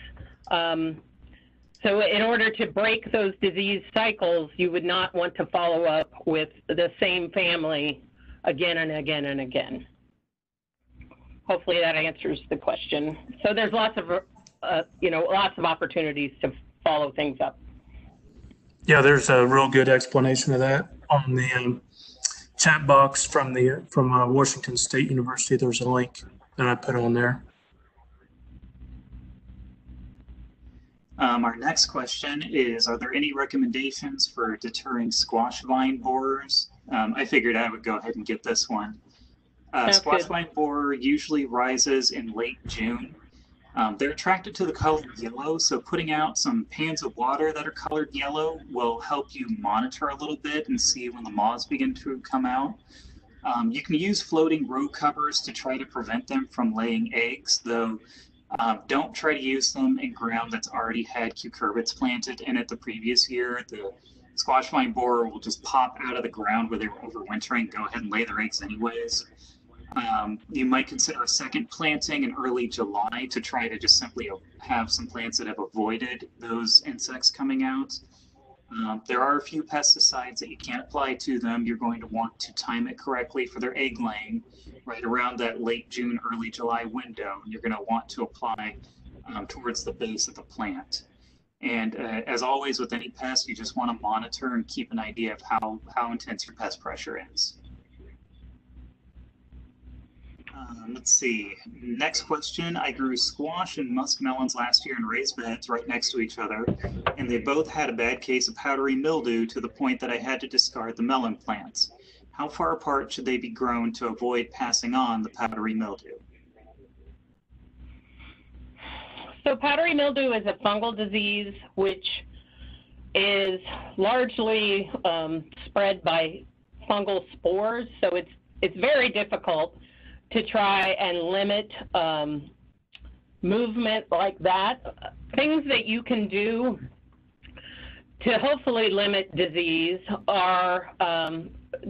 So in order to break those disease cycles, you would not want to follow up with the same family again and again and again. Hopefully that answers the question. So there's lots of opportunities to follow things up. Yeah, there's a real good explanation of that on the chat box from Washington State University. There's a link that I put on there. Our next question is, are there any recommendations for deterring squash vine borers? I figured I would go ahead and get this one. Squash vine borer usually rises in late June. They're attracted to the color yellow, so putting out some pans of water that are colored yellow will help you monitor a little bit and see when the moths begin to come out. You can use floating row covers to try to prevent them from laying eggs, though don't try to use them in ground that's already had cucurbits planted in it the previous year. The squash vine borer will just pop out of the ground where they were overwintering, go ahead and lay their eggs anyways. You might consider a second planting in early July to try to just simply have some plants that have avoided those insects coming out. There are a few pesticides that you can't apply to them. You're going to want to time it correctly for their egg laying right around that late June, early July window. You're going to want to apply towards the base of the plant. And as always with any pest, you just want to monitor and keep an idea of how intense your pest pressure is. Let's see. Next question. I grew squash and muskmelons last year in raised beds right next to each other, and they both had a bad case of powdery mildew to the point that I had to discard the melon plants. How far apart should they be grown to avoid passing on the powdery mildew? So powdery mildew is a fungal disease which is largely spread by fungal spores, so it's very difficult to try and limit movement like that. Things that you can do to hopefully limit disease are,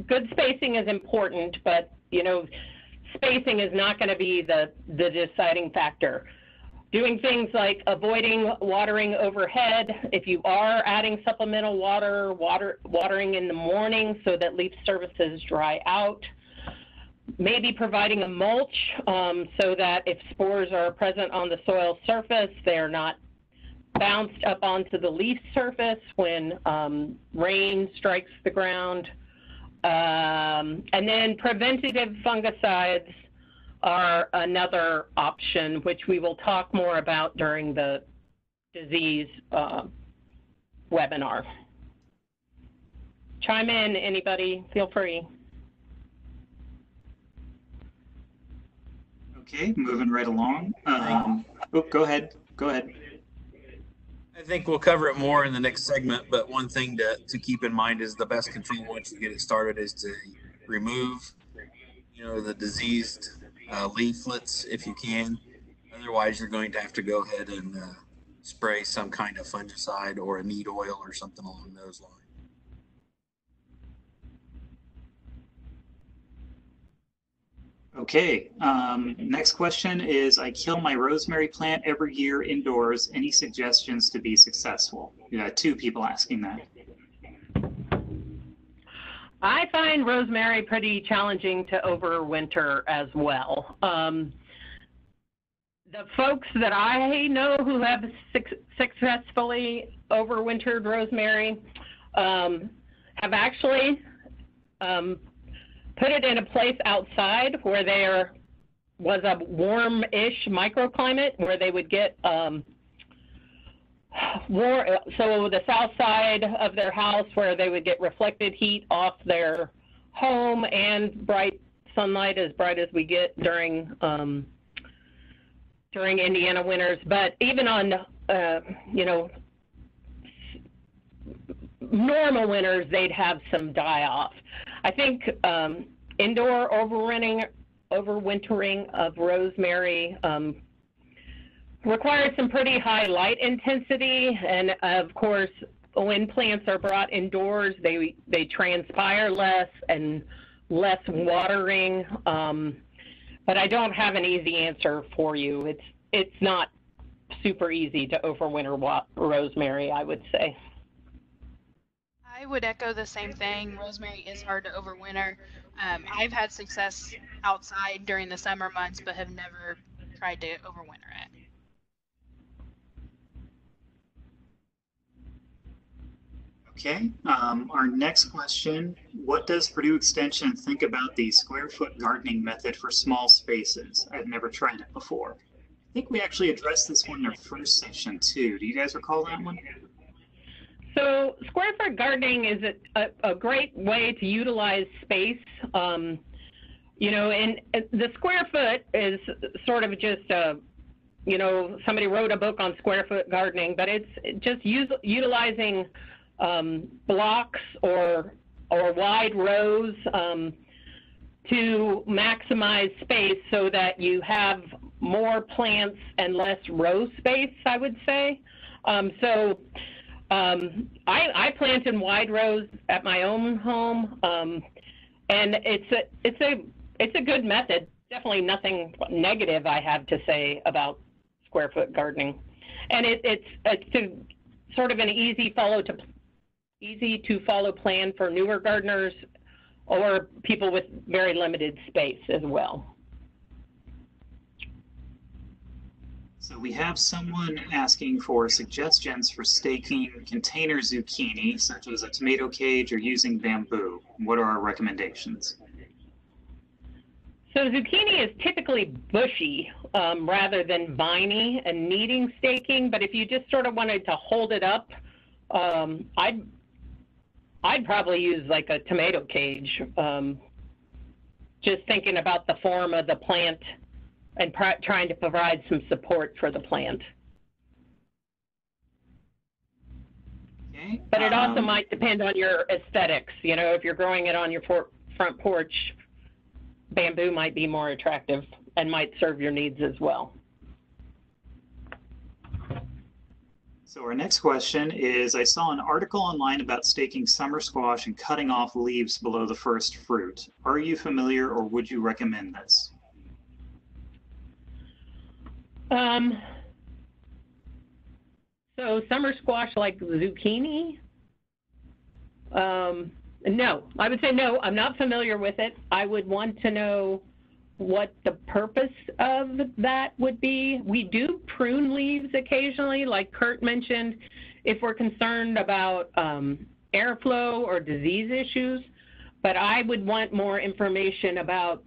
good spacing is important, but spacing is not going to be the deciding factor. Doing things like avoiding watering overhead. If you are adding supplemental watering in the morning so that leaf surfaces dry out. Maybe providing a mulch so that if spores are present on the soil surface, they're not bounced up onto the leaf surface when rain strikes the ground. And then preventative fungicides are another option, which we will talk more about during the disease webinar. Chime in, anybody, feel free. Okay, moving right along. Oh, go ahead. Go ahead. I think we'll cover it more in the next segment, but one thing to keep in mind is the best control once you get it started is to remove, the diseased leaflets if you can. Otherwise, you're going to have to go ahead and spray some kind of fungicide or a neem oil or something along those lines. Okay, next question is, I kill my rosemary plant every year indoors. Any suggestions to be successful? You got 2 people asking that. I find rosemary pretty challenging to overwinter as well. The folks that I know who have successfully overwintered rosemary have actually put it in a place outside where there was a warm-ish microclimate where they would get so the south side of their house where they would get reflected heat off their home and bright sunlight, as bright as we get during Indiana winters. But even on normal winters, they'd have some die-off. I think indoor overwintering of rosemary requires some pretty high light intensity, and of course, when plants are brought indoors, they transpire less and less watering. But I don't have an easy answer for you. It's not super easy to overwinter rosemary, I would say. I would echo the same thing. Rosemary is hard to overwinter. I've had success outside during the summer months, but have never tried to overwinter it. Okay, our next question, what does Purdue Extension think about the square foot gardening method for small spaces? I've never tried it before. I think we actually addressed this one in our first session too. Do you guys recall that one? So square foot gardening is a great way to utilize space. And the square foot is sort of just somebody wrote a book on square foot gardening, but it's just utilizing blocks or wide rows to maximize space so that you have more plants and less row space, I would say. I plant in wide rows at my own home, and it's a good method. Definitely nothing negative I have to say about square foot gardening, and it's sort of an easy to follow plan for newer gardeners or people with very limited space as well. So we have someone asking for suggestions for staking container zucchini, such as a tomato cage or using bamboo. What are our recommendations? So zucchini is typically bushy rather than viney and needing staking, but if you just sort of wanted to hold it up, I'd probably use like a tomato cage, just thinking about the form of the plant and trying to provide some support for the plant. Okay. But it also might depend on your aesthetics. If you're growing it on your front porch, bamboo might be more attractive and might serve your needs as well. So our next question is, I saw an article online about staking summer squash and cutting off leaves below the first fruit. Are you familiar or would you recommend this? So summer squash like zucchini? No, I would say no, I'm not familiar with it. I would want to know what the purpose of that would be. We do prune leaves occasionally, like Kurt mentioned, if we're concerned about airflow or disease issues, but I would want more information about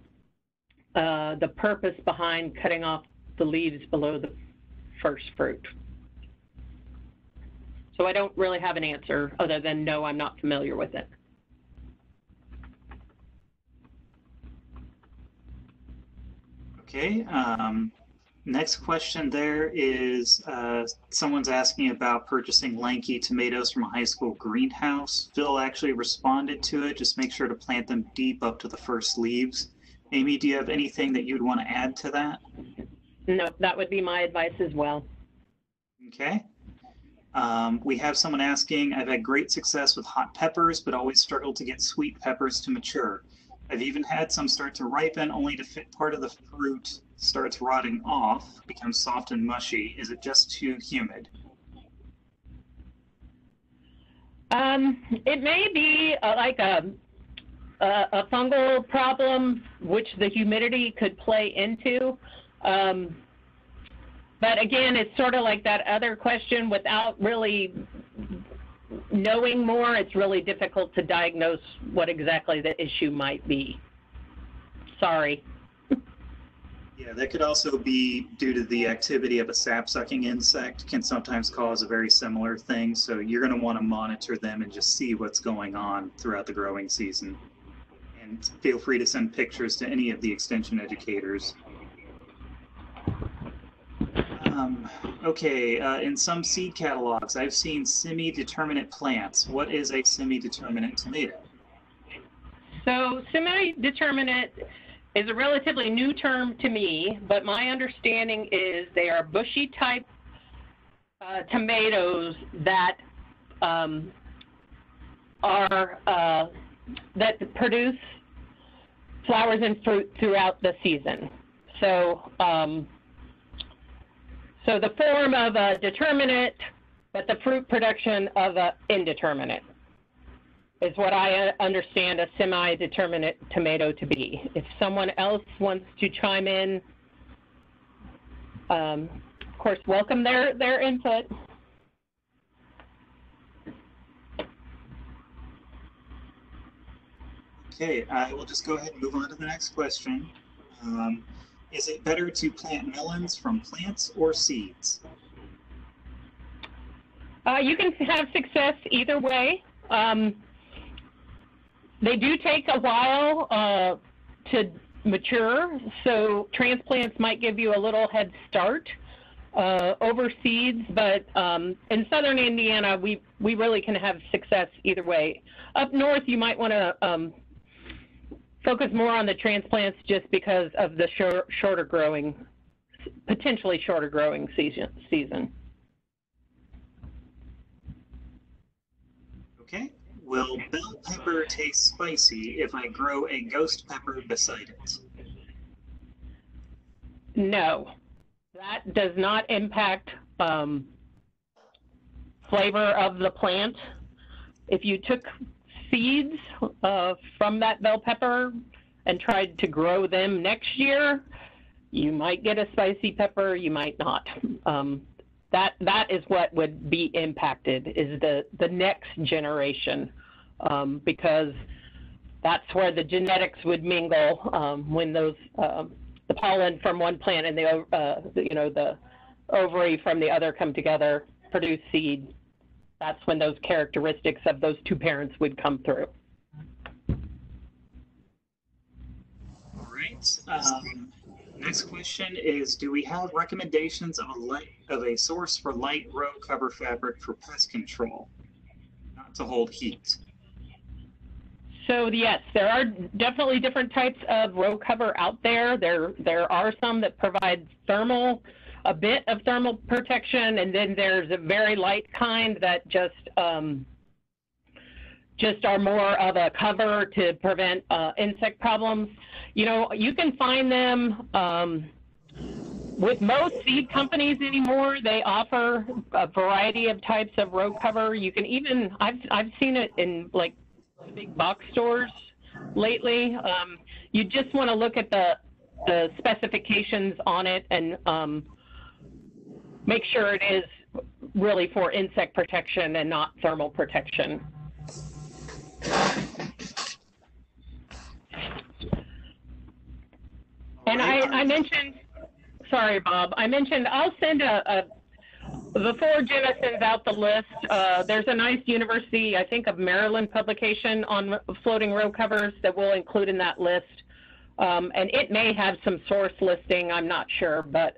the purpose behind cutting off the leaves below the first fruit. So I don't really have an answer other than no, I'm not familiar with it. Okay. Next question there is someone's asking about purchasing lanky tomatoes from a high school greenhouse. Phil actually responded to it. Just make sure to plant them deep up to the first leaves. Amy, do you have anything that you'd want to add to that? No, that would be my advice as well. Okay. We have someone asking, I've had great success with hot peppers, but always struggled to get sweet peppers to mature. I've even had some start to ripen only to fit part of the fruit starts rotting off, becomes soft and mushy. Is it just too humid? It may be like a fungal problem, which the humidity could play into. But again, it's sort of like that other question, without really knowing more, it's really difficult to diagnose what exactly the issue might be. Sorry. Yeah, that could also be due to the activity of a sap-sucking insect, can sometimes cause a very similar thing. So you're going to want to monitor them and just see what's going on throughout the growing season. And feel free to send pictures to any of the extension educators. Okay, in some seed catalogs, I've seen semi-determinate plants. What is a semi-determinate tomato? So semi-determinate is a relatively new term to me, but my understanding is they are bushy type tomatoes that that produce flowers and fruit throughout the season. So so the form of a determinate, but the fruit production of a indeterminate is what I understand a semi-determinate tomato to be. If someone else wants to chime in, of course, welcome their input. Okay, I will just go ahead and move on to the next question. Is it better to plant melons from plants or seeds? You can have success either way. They do take a while to mature, so transplants might give you a little head start over seeds, but in southern Indiana, we really can have success either way. Up north, you might want to focus more on the transplants just because of the shorter growing, potentially shorter growing season. Okay. Will bell pepper taste spicy if I grow a ghost pepper beside it? No, that does not impact flavor of the plant. If you took seeds from that bell pepper and tried to grow them next year, you might get a spicy pepper, you might not. That is what would be impacted, is the next generation, because that's where the genetics would mingle when those the pollen from one plant and the ovary from the other come together, produce seed. That's when those characteristics of those two parents would come through. All right. Next question is, do we have recommendations of a source for light row cover fabric for pest control, not to hold heat? So yes, there are definitely different types of row cover out there. There are some that provide a bit of thermal protection, and then there's a very light kind that just are more of a cover to prevent insect problems. You know, you can find them with most seed companies anymore. They offer a variety of types of row cover. You can even, I've seen it in like big box stores lately. You just want to look at the specifications on it and make sure it is really for insect protection and not thermal protection. I mentioned, sorry, Bob, I mentioned I'll send before Jenna sends out the list, there's a nice University, I think, of Maryland publication on floating row covers that we'll include in that list. And it may have some source listing, I'm not sure, but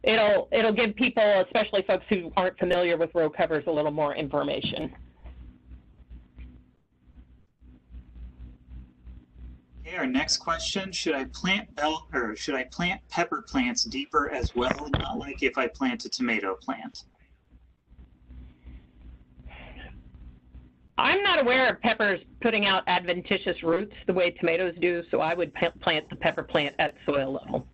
it'll give people, especially folks who aren't familiar with row covers, a little more information. Okay, our next question: should I plant pepper plants deeper as well, not like if I plant a tomato plant? I'm not aware of peppers putting out adventitious roots the way tomatoes do, so I would plant the pepper plant at soil level.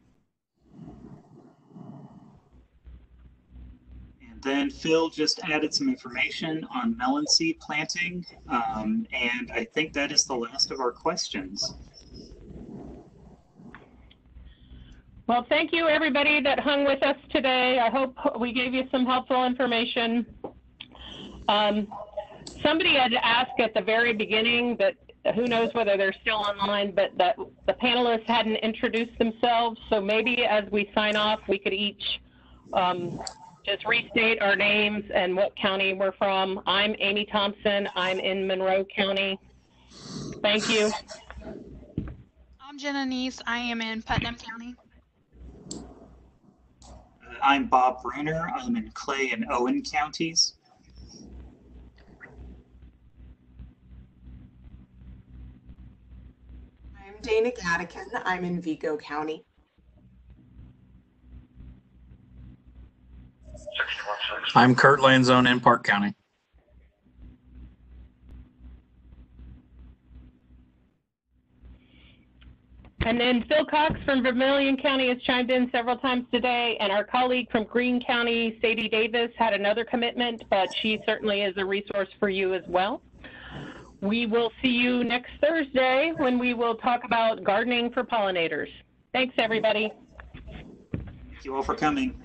And then Phil just added some information on melon seed planting, and I think that is the last of our questions. Well, thank you, everybody that hung with us today. I hope we gave you some helpful information. Somebody had asked at the very beginning, that who knows whether they're still online, but that the panelists hadn't introduced themselves. So maybe as we sign off, we could each just restate our names and what county we're from. I'm Amy Thompson. I'm in Monroe County. Thank you. I'm Jenna Neese. I am in Putnam County. I'm Bob Bruner. I'm in Clay and Owen counties. I'm Dana Gattican. I'm in Vigo County. I'm Kurt Lanzone in Park County. And then Phil Cox from Vermilion County has chimed in several times today, and our colleague from Greene County, Sadie Davis, had another commitment, but she certainly is a resource for you as well. We will see you next Thursday when we will talk about gardening for pollinators. Thanks, everybody. Thank you all for coming.